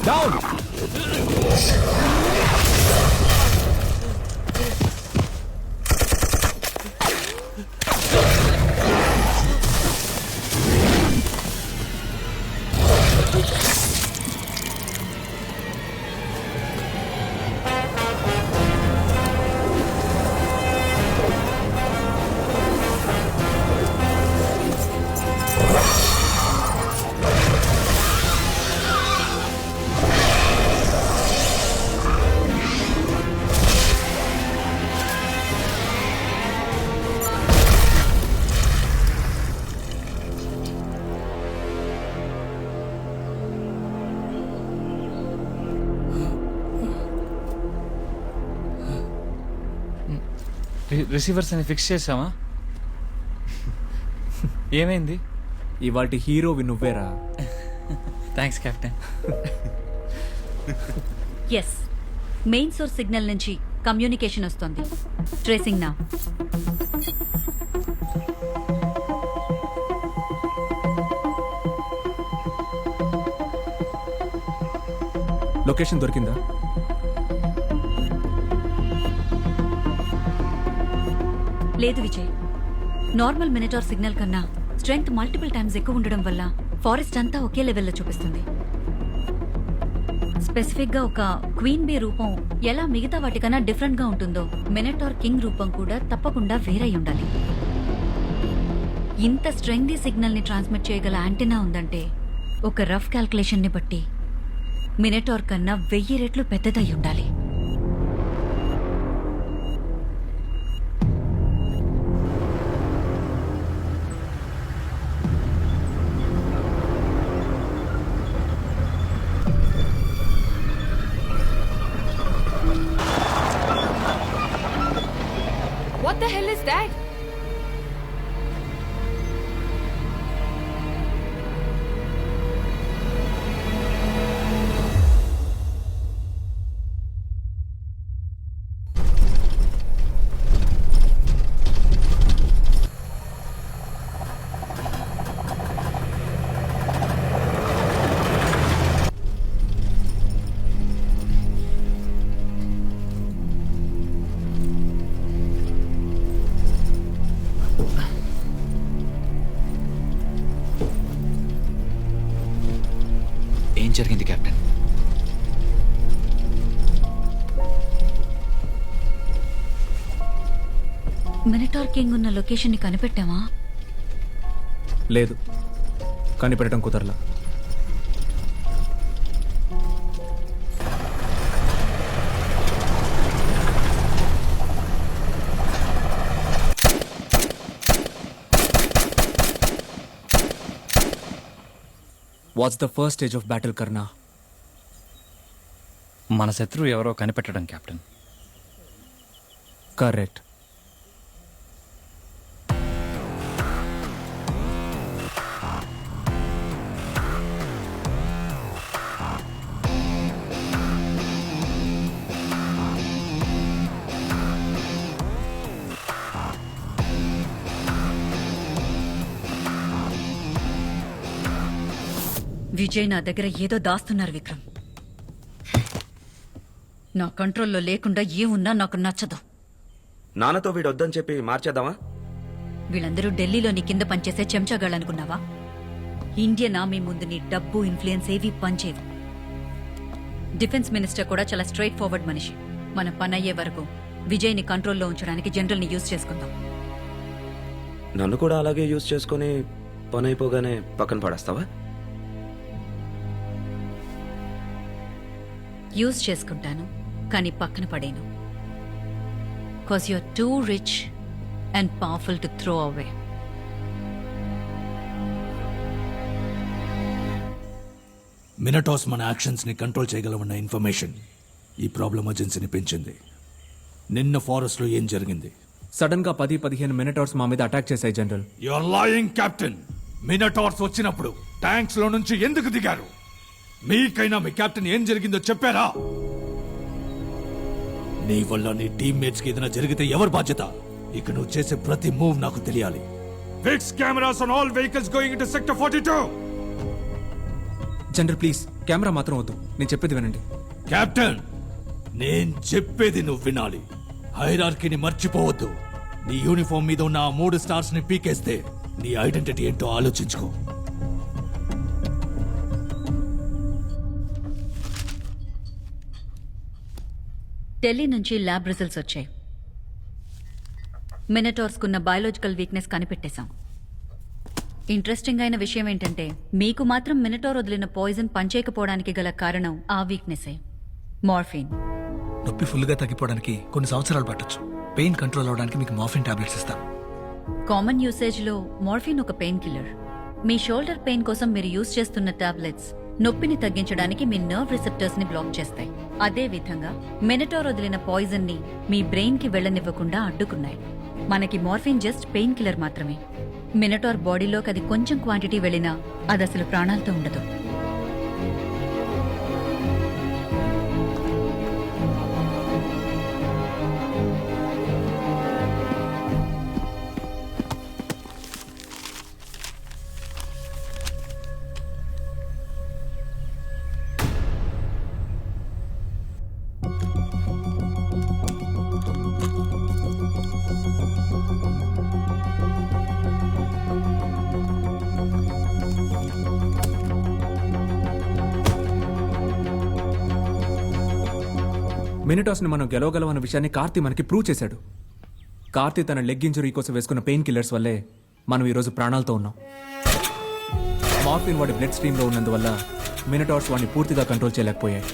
Down! Receivers అని ఫిక్స్ చేసావా? ఏమైంది? ఇవాల్టి హీరోవి నువ్వేరా. Thanks captain. Yes, main source signal నుంచి కమ్యూనికేషన్ వస్తుంది. ట్రేసింగ్ నా. లొకేషన్ దొరికిందా? లేదు విజయ్, నార్మల్ మినిటార్ సిగ్నల్ కన్నా స్ట్రెంగ్త్ మల్టిపుల్ టైమ్స్ ఎక్కువ ఉండడం వల్ల ఫారెస్ట్ అంతా ఒకే లెవెల్లో చూపిస్తుంది. స్పెసిఫిక్ గా ఒక క్వీన్ బీ రూపం ఎలా మిగతా వాటికన్నా డిఫరెంట్ గా ఉంటుందో మినిటార్ కింగ్ రూపం కూడా తప్పకుండా వేరై ఉండాలి. ఇంత స్ట్రెంగ్తీ సిగ్నల్ ని ట్రాన్స్మిట్ చేయగల యాంటెనా ఉందంటే ఒక రఫ్ క్యాల్కులేషన్ ని బట్టి మినిటార్ కన్నా 1000 రెట్లు పెద్దదై ఉండాలి. What the hell is that? ఏం జరిగింది కెప్టెన్? మినిటార్ కింగ్ ఉన్న లొకేషన్ని కనిపెట్టావా? లేదు, కనిపెట్టడం కుదరలా. What's the first stage of battle Karna? మన శత్రువు ఎవరో కనిపెట్టడం కెప్టెన్. కరెక్ట్. విజయ్ నా దగ్గర ఏదో దాస్తున్నారు విక్రమ్. నా కంట్రోల్లో లేకుండా ఏమున్నా నాకు నచ్చదు. నాన్నతో వీడు వద్దని చెప్పి మార్చేద్దామా? వీళ్ళందరూ ఢిల్లీలో నీ కింద పనిచేసే చెంచాగాళ్ళనుకున్నావా? ఇండియన్ ఆర్మీ ముందు నీ డబ్బు, ఇన్ఫ్లుయెన్స్ ఏవి పనిచేయవు. డిఫెన్స్ మినిస్టర్ కూడా చాలా స్ట్రైట్ ఫార్వర్డ్ మనిషి. మన పని అయ్యే వరకు విజయ్ని కంట్రోల్లో ఉంచడానికి జనరల్ని యూజ్ చేసుకుందాం. నన్ను కూడా అలాగే యూజ్ చేసుకుని పని అయిపోగానే పక్కన పడేస్తావా? యూజ్ చేసుకుంటాను, కానీ పక్కన పడేను. Cause you're too rich and powerful to throw away. Minotaurs మన యాక్షన్స్ ని కంట్రోల్ చేయగలమన్న ఇన్ఫర్మేషన్ ఈ ప్రాబ్లం అర్జెన్సీని పెంచింది. నిన్న ఫారెస్ట్ లో ఏం జరిగింది? సడన్ గా 10-15 మినిటార్స్ మా మీద అటాక్ చేశాయి general. You are lying captain. Minotaurs వచ్చినప్పుడు ట్యాంక్స్ లో నుంచి ఎందుకు దిగారు? మీకైనా మీ కెప్టెన్ ఏం జరిగిందో చెప్పారా? నీ వల్ల నీ టీమ్మేట్స్ కి ఏదైనా జరిగితే ఎవరు బాధ్యత? ఇక నువ్వు చేసే ప్రతి మూవ్ నాకు తెలియాలి. Fix cameras on all vehicles going into sector 42. General please, camera మాత్రం వద్దు, నేను చెప్పేది వినండి. కెప్టెన్, నేను చెప్పేది నువ్వు వినాలి. హైరార్కీని మర్చిపోవద్దు. నీ యూనిఫామ్ మీద ఉన్న ఆ 3 స్టార్స్ ని పీకేస్తే నీ ఐడెంటిటీ ఏంటో ఆలోచించుకో. ఢిల్లీ నుంచి ల్యాబ్ రిజల్ట్స్ వచ్చాయి. మినటార్స్కున్న బయాలజికల్ వీక్నెస్ కనిపెట్టేశాం. ఇంట్రెస్టింగ్ అయిన విషయం ఏంటంటే మీకు మాత్రం మినటార్ వదిలిన పాయిజన్ పనిచేయకపోవడానికి గల కారణం ఆ వీక్నెసే, మార్ఫిన్. నొప్పి ఫుల్గా తగ్గిపోవడానికి కొన్ని సంవత్సరాలు పట్టొచ్చు. పెయిన్ కంట్రోల్ అవడానికి మీకు మార్ఫిన్ టాబ్లెట్స్ ఇస్తాను. కామన్ యూసేజ్లో మార్ఫిన్ ఒక పెయిన్ కిల్లర్. మీ షోల్డర్ పెయిన్ కోసం మీరు యూజ్ చేస్తున్న టాబ్లెట్స్ నొప్పిని తగ్గించడానికి మీ నర్వ్ రిసెప్టర్స్ ని బ్లాక్ చేస్తాయి. అదే విధంగా మినటార్ వదిలిన పాయిజన్ ని మీ బ్రెయిన్ కి వెళ్లనివ్వకుండా అడ్డుకున్నాయి. మనకి మార్ఫిన్ జస్ట్ పెయిన్ కిల్లర్ మాత్రమే. మినటార్ బాడీలోకి అది కొంచెం క్వాంటిటీ వెళ్ళినా అది అసలు ప్రాణాలతో ఉండదు. మినిటాస్ని మనం గెలవగలమన్న విషయాన్ని కార్తీ మనకి ప్రూవ్ చేశాడు. కార్తీ తన లెగ్ ఇంజరీ కోసం వేసుకున్న పెయిన్ కిల్లర్స్ వల్లే మనం ఈరోజు ప్రాణాలతో ఉన్నాం. మార్ఫిన్ వాడి బ్లడ్ స్ట్రీమ్లో ఉన్నందువల్ల మినిటార్స్ వాడిని పూర్తిగా కంట్రోల్ చేయలేకపోయాయి.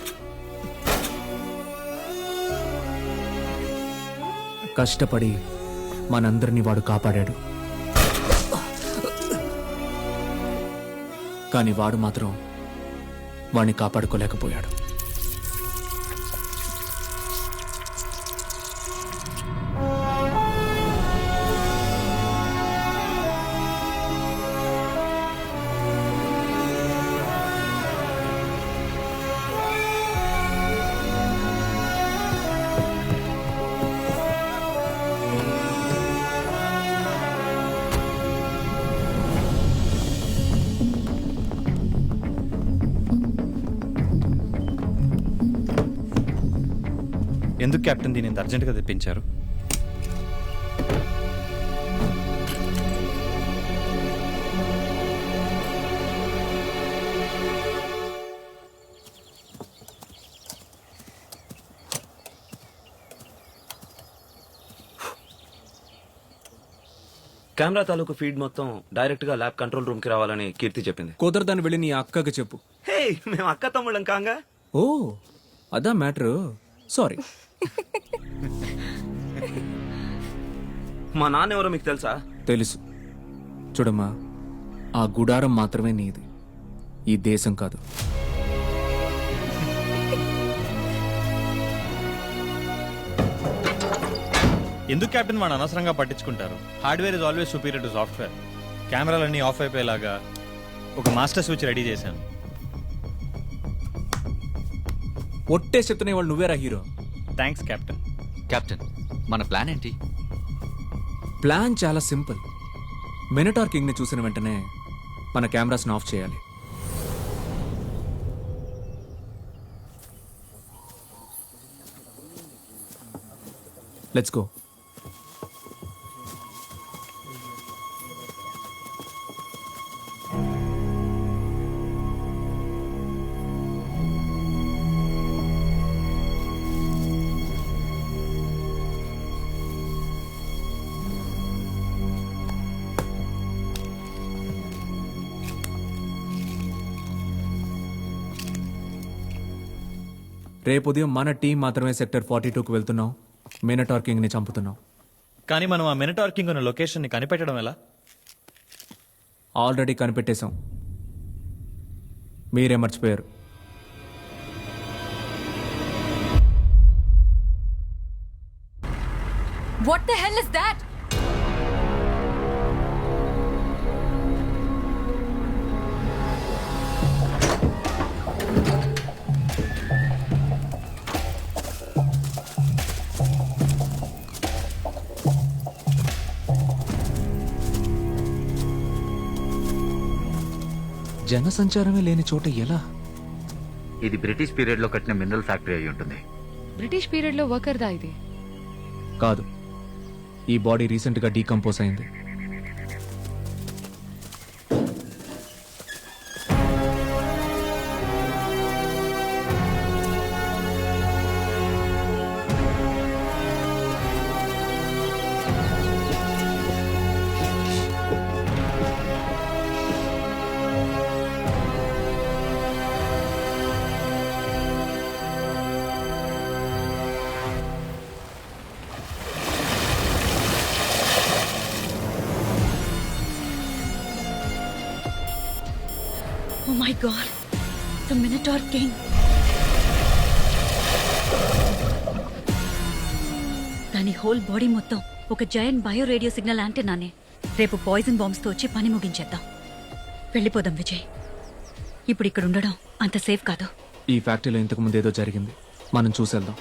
కష్టపడి మనందరినీ వాడు కాపాడాడు. కానీ వాడు మాత్రం వాడిని కాపాడుకోలేకపోయాడు. ఎందుకు కెప్టెన్ దీన్ని ఇంత అర్జెంటుగా తెప్పించారు? కెమెరా తాలూకు ఫీడ్ మొత్తం డైరెక్ట్ గా ల్యాబ్ కంట్రోల్ రూమ్ కి రావాలని కీర్తి చెప్పింది. కుదరదని వెళ్ళి నీ అక్కకి చెప్పు. హే, మేము అక్క తమ్ముళ్ళం కాంగా. ఓ అదా మ్యాటర్. సారీ. మా నాన్న ఎవరో మీకు తెలుసా? తెలుసు. చూడమ్మా, ఆ గుడారం మాత్రమే నీది, ఈ దేశం కాదు. ఎందుకు కెప్టెన్ వాడు అనవసరంగా పట్టించుకుంటారు? Hardware is always superior to software. కెమెరాలన్నీ ఆఫ్ అయిపోయేలాగా ఒక మాస్టర్ స్విచ్ రెడీ చేశాను. ఒట్టే చెప్తున్నా వాళ్ళు నువ్వేరా హీరో. Thanks captain. కెప్టెన్, మన ప్లాన్ ఏంటి? ప్లాన్ చాలా సింపుల్. మినటార్ కింగ్ ని చూసిన వెంటనే మన కెమెరాస్ని ఆఫ్ చేయాలి. Let's go. రేపు ఉదయం మన టీం మాత్రమే సెక్టర్ 42కు వెళ్తున్నాం. మినటార్ కింగ్ ని చంపుతున్నాం. కానీ మనం ఆ మినటార్ కింగ్ ఉన్న లొకేషన్ ని కనిపెట్టడం ఎలా? ఆల్రెడీ కనిపెట్టేశాం, మీరే మర్చిపోయారు. What the hell is that? జనసంచారమే లేని చోట ఎలా? ఇది బ్రిటిష్ పీరియడ్ లో కట్టిన మినరల్ ఫ్యాక్టరీ అయి ఉంటుంది. బ్రిటిష్ పీరియడ్ లో వర్కర్ దా ఇది? కాదు, ఈ బాడీ రీసెంట్ గా డీకంపోజ్ అయింది. Oh my God, the Minotaur King. దాని హోల్ బాడీ మొత్తం ఒక జైంట్ బయో రేడియో సిగ్నల్ యాంటెన్నానే. రేపు పాయిజన్ బాంబ్స్ తో వచ్చి పని ముగించేద్దాం. వెళ్ళిపోదాం విజయ్. ఇప్పుడు ఇక్కడ ఉండడం అంత సేఫ్ కాదు. ఈ ఫ్యాక్టరీలో ఇంతకు ముందు ఏదో జరిగింది, మనం చూసేద్దాం.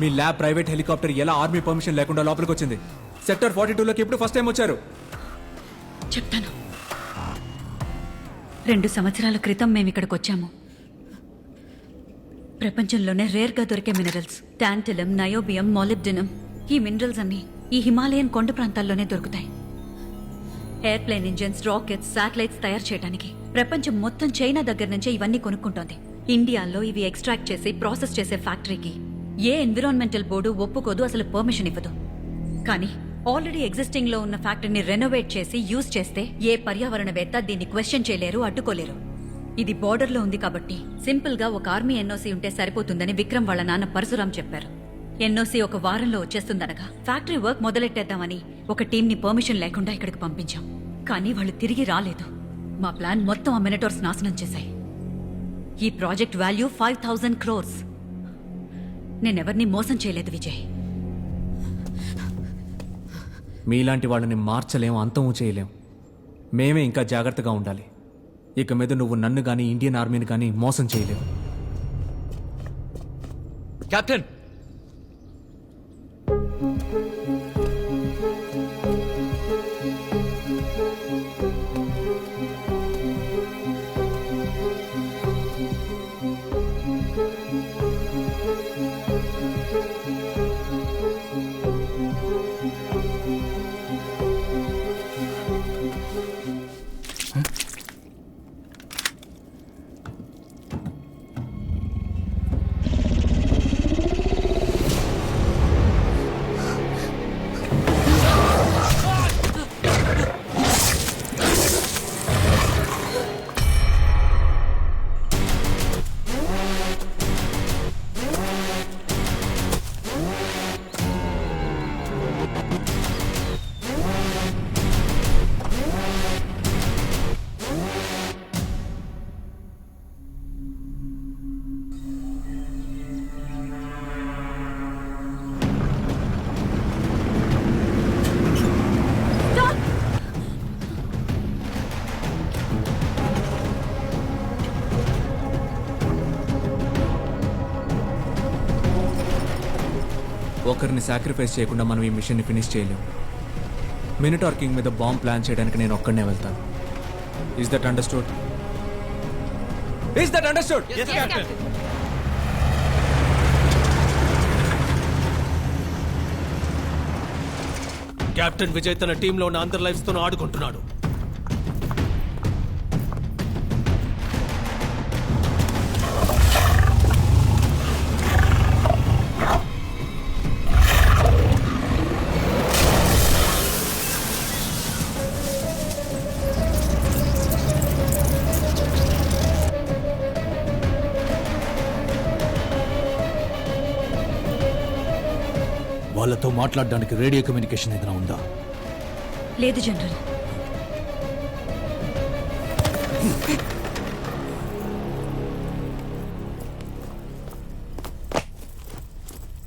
మీ ల్యాబ్ ప్రైవేట్ హెలికాప్టర్ ఎలా ఆర్మీ పర్మిషన్ లేకుండా లోపలికి వచ్చింది? సెక్టర్ 42లోకి ఎప్పుడు ఫస్ట్ టైం వచ్చారు? చెప్తాను. 2 సంవత్సరాల క్రితం మేము ఇక్కడికి వచ్చాము. ప్రపంచంలోనే రేర్గా దొరికే మినరల్స్ టాంటలం, నయోబియం, మాలిబ్డినం, ఈ మినరల్స్ అన్ని ఈ హిమాలయన్ కొండ ప్రాంతాల్లోనే దొరుకుతాయి. ఎయిర్ప్లేన్ ఇంజిన్స్, రాకెట్స్, శాటిలైట్స్ తయారు చేయడానికి ప్రపంచం మొత్తం చైనా దగ్గర నుంచే ఇవన్నీ కొనుక్కుంటోంది. ఇండియాలో ఇవి ఎక్స్ట్రాక్ట్ చేసి ప్రాసెస్ చేసే ఫ్యాక్టరీకి ఏ ఎన్విరాన్మెంటల్ బోర్డు ఒప్పుకోదు, అసలు పర్మిషన్ ఇవ్వదు. కానీ ఆల్రెడీ ఎగ్జిస్టింగ్ లో ఉన్న ఫ్యాక్టరీని రెనోవేట్ చేసి యూజ్ చేస్తే ఏ పర్యావరణవేత్త దీన్ని క్వశ్చన్ చేయలేరు, అడ్డుకోలేరు. ఇది బార్డర్ లో ఉంది కాబట్టి సింపుల్ గా ఒక ఆర్మీ ఎన్ఓసీ ఉంటే సరిపోతుందని విక్రమ్ వాళ్ళ నాన్న పరశురాం చెప్పారు. ఎన్ఓసీ ఒక వారంలో వచ్చేస్తుందనగా ఫ్యాక్టరీ వర్క్ మొదలెట్టేద్దామని ఒక టీం ని పర్మిషన్ లేకుండా ఇక్కడికి పంపించాం. కానీ వాళ్ళు తిరిగి రాలేదు. మా ప్లాన్ మొత్తం ఆ మినటోర్స్ నాశనం చేశాయి. ఈ ప్రాజెక్ట్ వాల్యూ 5,000 crores. నేనెవరిని మోసం చేయలేదు విజయ్. మీలాంటి వాళ్ళని మార్చలేం, అంతమూ చేయలేం. మేమే ఇంకా జాగ్రత్తగా ఉండాలి. ఇక మీద నువ్వు నన్ను కానీ ఇండియన్ ఆర్మీని కానీ మోసం చేయలేవు. కెప్టెన్ ఒకరిని సాక్రిఫైస్ చేయకుండా మనం ఈ మిషన్ని ఫినిష్ చేయలేం. మినిటార్ కింగ్ మీద బాంబ్ ప్లాన్ చేయడానికి నేను ఒక్కడనే వెళ్తాను. Is that understood? Is that understood? Captain Vijay తన టీంలో ఉన్న అందరి లైఫ్స్ తో ఆడుకుంటున్నాడు. వాళ్ళతో మాట్లాడడానికి రేడియో కమ్యూనికేషన్ ఏదైనా ఉందా? లేదు జనరల్.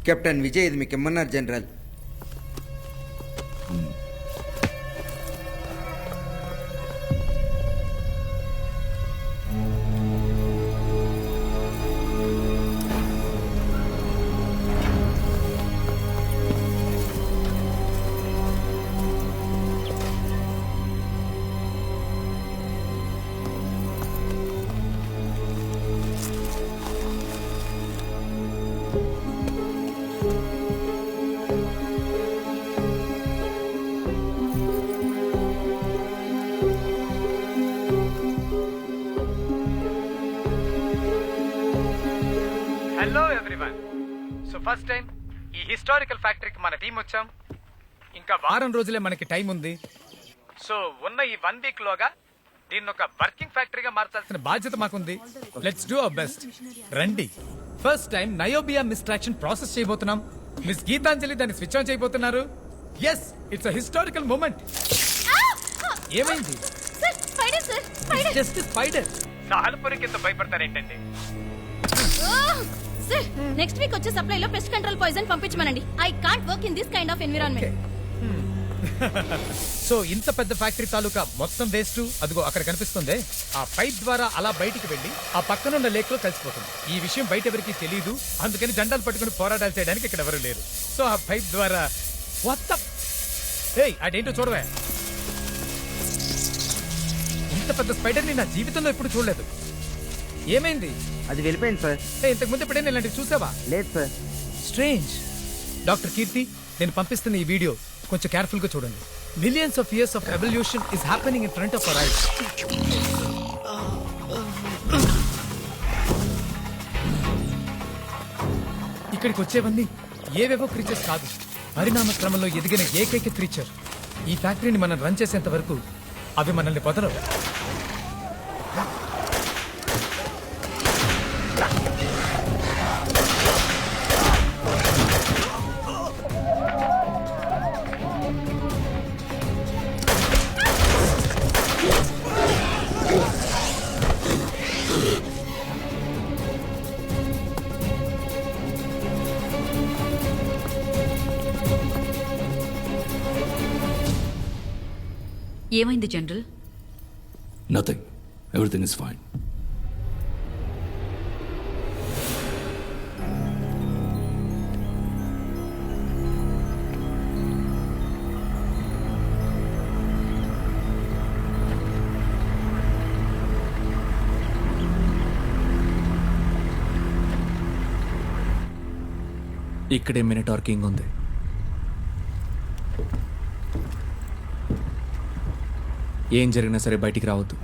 కెప్టెన్ విజయ్ ఇది మీకు ఇమ్మన్నారు general. Hello everyone. So first time ఈ హిస్టారికల్ ఫ్యాక్టరీకి మన టీం వచ్చాం. ఇంకా వారం రోజులే మనకి టైం ఉంది. సో ఉన్న ఈ 1 వీక్ లోగా దీన్ని ఒక వర్కింగ్ ఫ్యాక్టరీగా మార్చాల్సిన బాధ్యత మాకుంది. Let's do our best. రండి. ఫస్ట్ టైం నయోబియా మిస్ట్రాక్షన్ ప్రాసెస్ చేయబోతున్నాం. మిస్ గీతాంజలి దాన్ని స్విచ్ ఆన్ చేయబోతున్నారు. Yes, it's a historical moment. ఏమైంది? Just spider. సాహల్పురి కింద భయపడతారేంటండి? సార్, నెక్స్ట్ వీక్ వచ్చే సప్లై లో పెస్ట్ కంట్రోల్ పాయిజన్ పంపించమనండి. I can't work in this kind of environment. So ఇంత పెద్ద ఫ్యాక్టరీ తాలూకా మొత్తం వేస్ట్ అదిగో అక్కడ కనిపిస్తుంది. ఆ పైప్ ద్వారా అలా బయటికి వెళ్లి ఆ పక్కనున్న లేక్ లో కలిసిపోతుంది. ఈ విషయం బయట ఎవరికి తెలియదు. అందుకని జెండాలు పట్టుకుని పోరాటాలు చేయడానికి ఇక్కడ ఎవరు లేరు. సో ఆ పైప్ ద్వారా అదేంటో చూడవే. ఇంత పెద్ద స్పైడర్ ని నా జీవితంలో ఎప్పుడు చూడలేదు. ఏమైంది? అది వెళ్ళిపోయింది సార్. ఇంతకు ముందు ఎప్పుడైనా ఇలాంటివి చూసావా? లేదు సార్. స్ట్రేంజ్. డాక్టర్ కీర్తి, నేను పంపిస్తున్న ఈ వీడియో కొంచెం కేర్ఫుల్ గా చూడండి. Millions of years of evolution is happening in front of our eyes. ఇక్కడికి వచ్చేవన్నీ ఏవేవో క్రీచర్స్ కాదు, పరిణామ క్రమంలో ఎదిగిన ఏకైక క్రీచర్. ఈ ఫ్యాక్టరీని మనం రన్ చేసేంత వరకు అవి మనల్ని వదలవు. ఏమైంది general? Nothing. Everything is fine. ఇక్కడే మినిటార్ కింగ్ ఉంది. ఏం జరిగినా సరే బయటికి రావద్దు.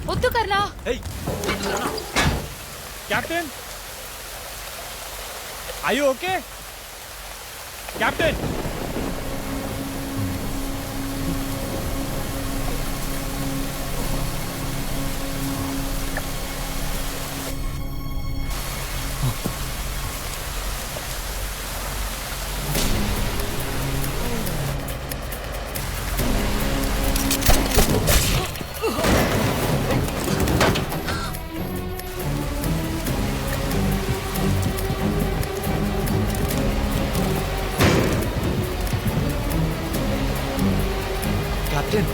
వద్దు Karna. Captain, are you okay? Captain, captain,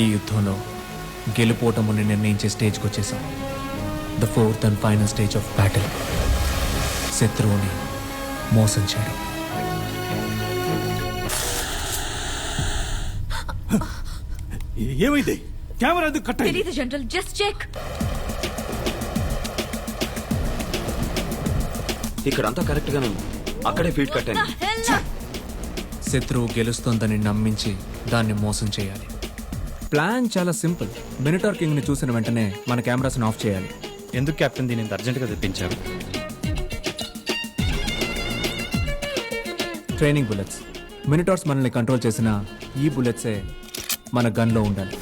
ఈ యుద్ధంలో గెలుపోటముని నిర్ణయించే స్టేజ్కి వచ్చేసాం. The fourth and final stage of battle. శత్రువుని మోసం చేయడం. ఏమైంది? కెమెరా ఎందుకు కట్ అయింది? తెలీదు జనరల్, జస్ట్ చెక్. ఇక్కడంతా కరెక్ట్ గానే ఉంది. అక్కడే ఫీడ్ కట్ అయింది. శత్రువు గెలుస్తోందని నమ్మించి దాన్ని మోసం చేయాలి. ప్లాన్ చాలా సింపుల్. మినిటార్ కింగ్ ని చూసిన వెంటనే మన కెమెరాస్ని ఆఫ్ చేయాలి. ఎందుకు కెప్టెన్ దీన్ని ఇంత అర్జెంటుగా తెప్పించారు? Training bullets. మినిటార్స్ మనల్ని కంట్రోల్ చేసిన ఈ బుల్లెట్సే మన గన్లో ఉండాలి.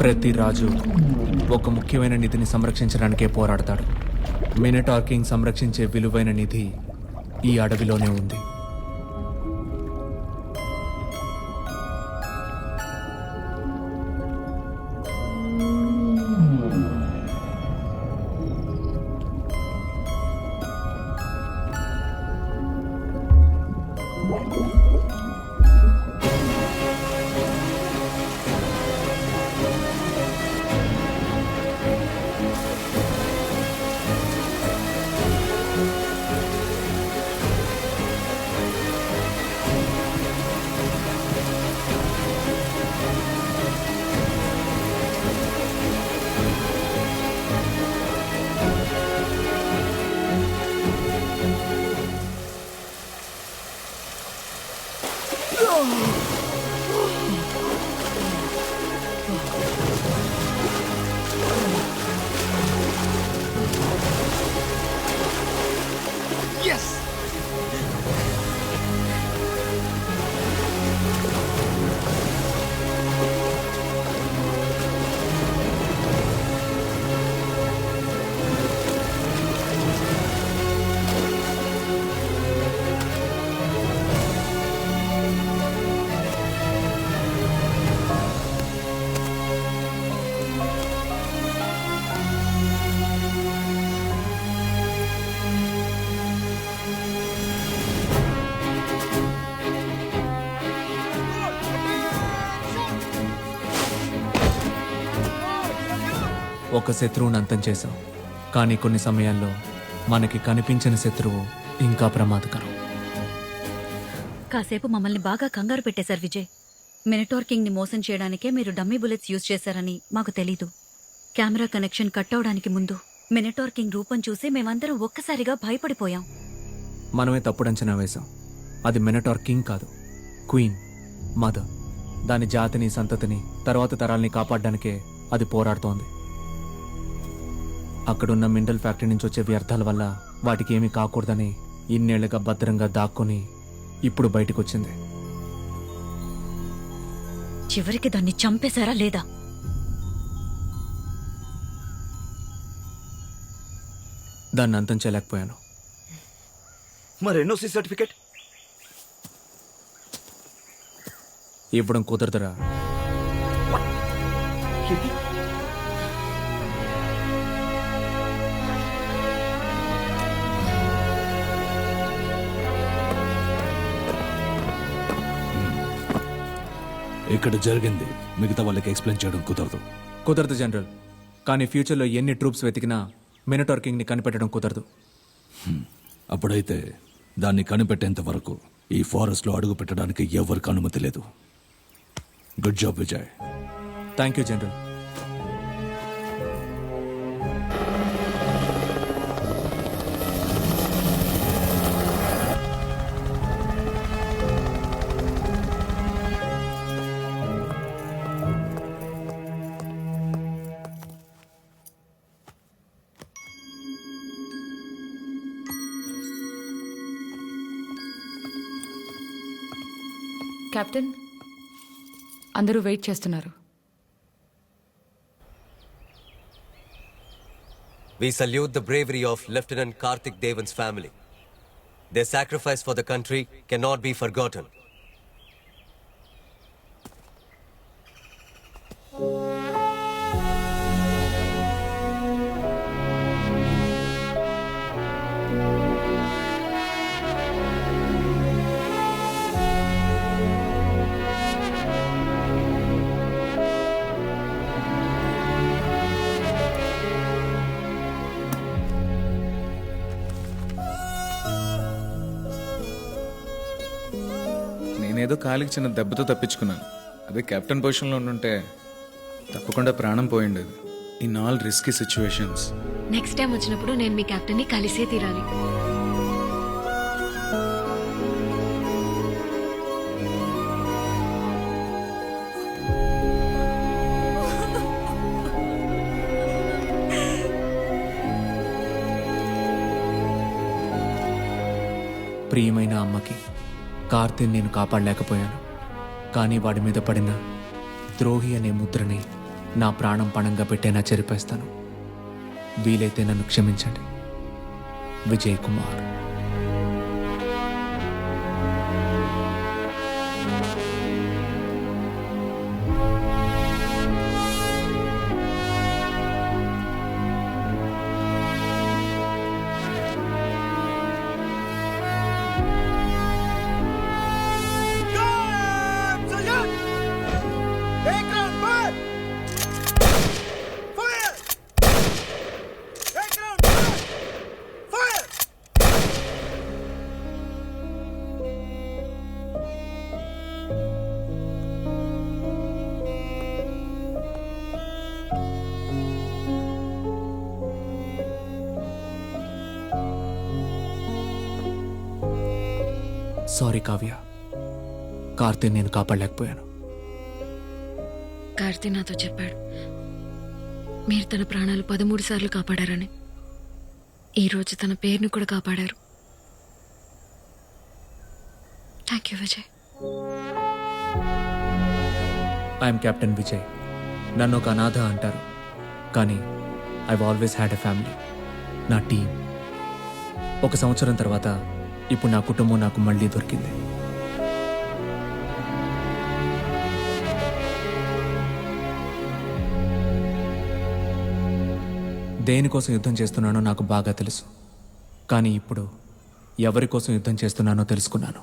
ప్రతి రాజు ఒక ముఖ్యమైన నిధిని సంరక్షించడానికే పోరాడతాడు. మినటార్ కింగ్ సంరక్షించే విలువైన నిధి ఈ అడవిలోనే ఉంది. ఒక శత్రువుని అంతం చేశాం, కానీ కొన్ని సమయాల్లో మనకి కనిపించిన శత్రువు ఇంకా ప్రమాదకరం. కాసేపు మమ్మల్ని బాగా కంగారు పెట్టేశారు విజయ్. మినటార్ కింగ్ ని మోసం చేయడానికే మీరు డమ్మీ బుల్లెట్స్ యూజ్ చేశారని మాకు తెలీదు. కెమెరా కనెక్షన్ కట్ అవడానికి ముందు మినటార్ కింగ్ రూపం చూసి మేమందరం ఒక్కసారిగా భయపడిపోయాం. మనమే తప్పుడంచనా వేశాం. అది మినటార్ కింగ్ కాదు, క్వీన్ మదర్. దాని జాతిని, సంతతిని, తర్వాత తరాల్ని కాపాడడానికే అది పోరాడుతోంది. అక్కడున్న మినరల్ ఫ్యాక్టరీ నుంచి వచ్చే వ్యర్థాల వల్ల వాటికి ఏమీ కాకూడదని ఇన్నేళ్లుగా భద్రంగా దాక్కుని ఇప్పుడు బయటకు వచ్చింది. చివరికి దాన్ని చంపేశారా లేదా? దాన్ని అంతం చేయలేకపోయాను. మరి ఎన్ఓసి సర్టిఫికేట్ ఇవ్వడం కుదరదురా. ఇక్కడ జరిగింది మిగతా వాళ్ళకి ఎక్స్ప్లెయిన్ చేయడం కుదరదు జనరల్. కానీ ఫ్యూచర్లో ఎన్ని ట్రూప్స్ వెతికినా మినటార్ కింగ్ని కనిపెట్టడం కుదరదు. అప్పుడైతే దాన్ని కనిపెట్టేంత వరకు ఈ ఫారెస్ట్లో అడుగు పెట్టడానికి ఎవరికి అనుమతి లేదు. Good job Vijay. Thank you general. Captain, అందరూ వెయిట్ చేస్తున్నారు. We salute the bravery of Lieutenant Karthik Devan's family. Their sacrifice for the country cannot be forgotten. నేనేదో కాలికి చిన్న దెబ్బతో తప్పించుకున్నాను. అదే కెప్టెన్ పొజిషన్లో ఉండుంటే తప్పకుండా ప్రాణం పోయిండేది. In all risky situations. Next time వచ్చినప్పుడు నేను మీ కెప్టెన్ని కలిసే తీరాలి. ప్రియమైన అమ్మకి కార్తీని నేను కాపాడలేకపోయాను. కానీ వాడి మీద పడిన ద్రోహి అనే ముద్రని నా ప్రాణం పణంగా పెట్టేనా చెరిపేస్తాను. వీలైతే నన్ను క్షమించండి. విజయ్ కుమార్. సారీ కావ్య, కార్తీని నేను కాపాడలేకపోయాను. కార్తీ నాతో చెప్పాడు మీరు తన ప్రాణాలు 13 సార్లు కాపాడారని. ఈరోజు తన పేరును కూడా కాపాడారు. Thank you Vijay. I'm captain Vijay. నన్ను ఒక అనాథ అంటారు, కానీ I've always had a family. నా టీం. 1 సంవత్సరం తర్వాత ఇప్పుడు నా కుటుంబం నాకు మళ్ళీ దొరికింది. దేనికోసం యుద్ధం చేస్తున్నానో నాకు బాగా తెలుసు, కానీ ఇప్పుడు ఎవరి కోసం యుద్ధం చేస్తున్నానో తెలుసుకున్నాను.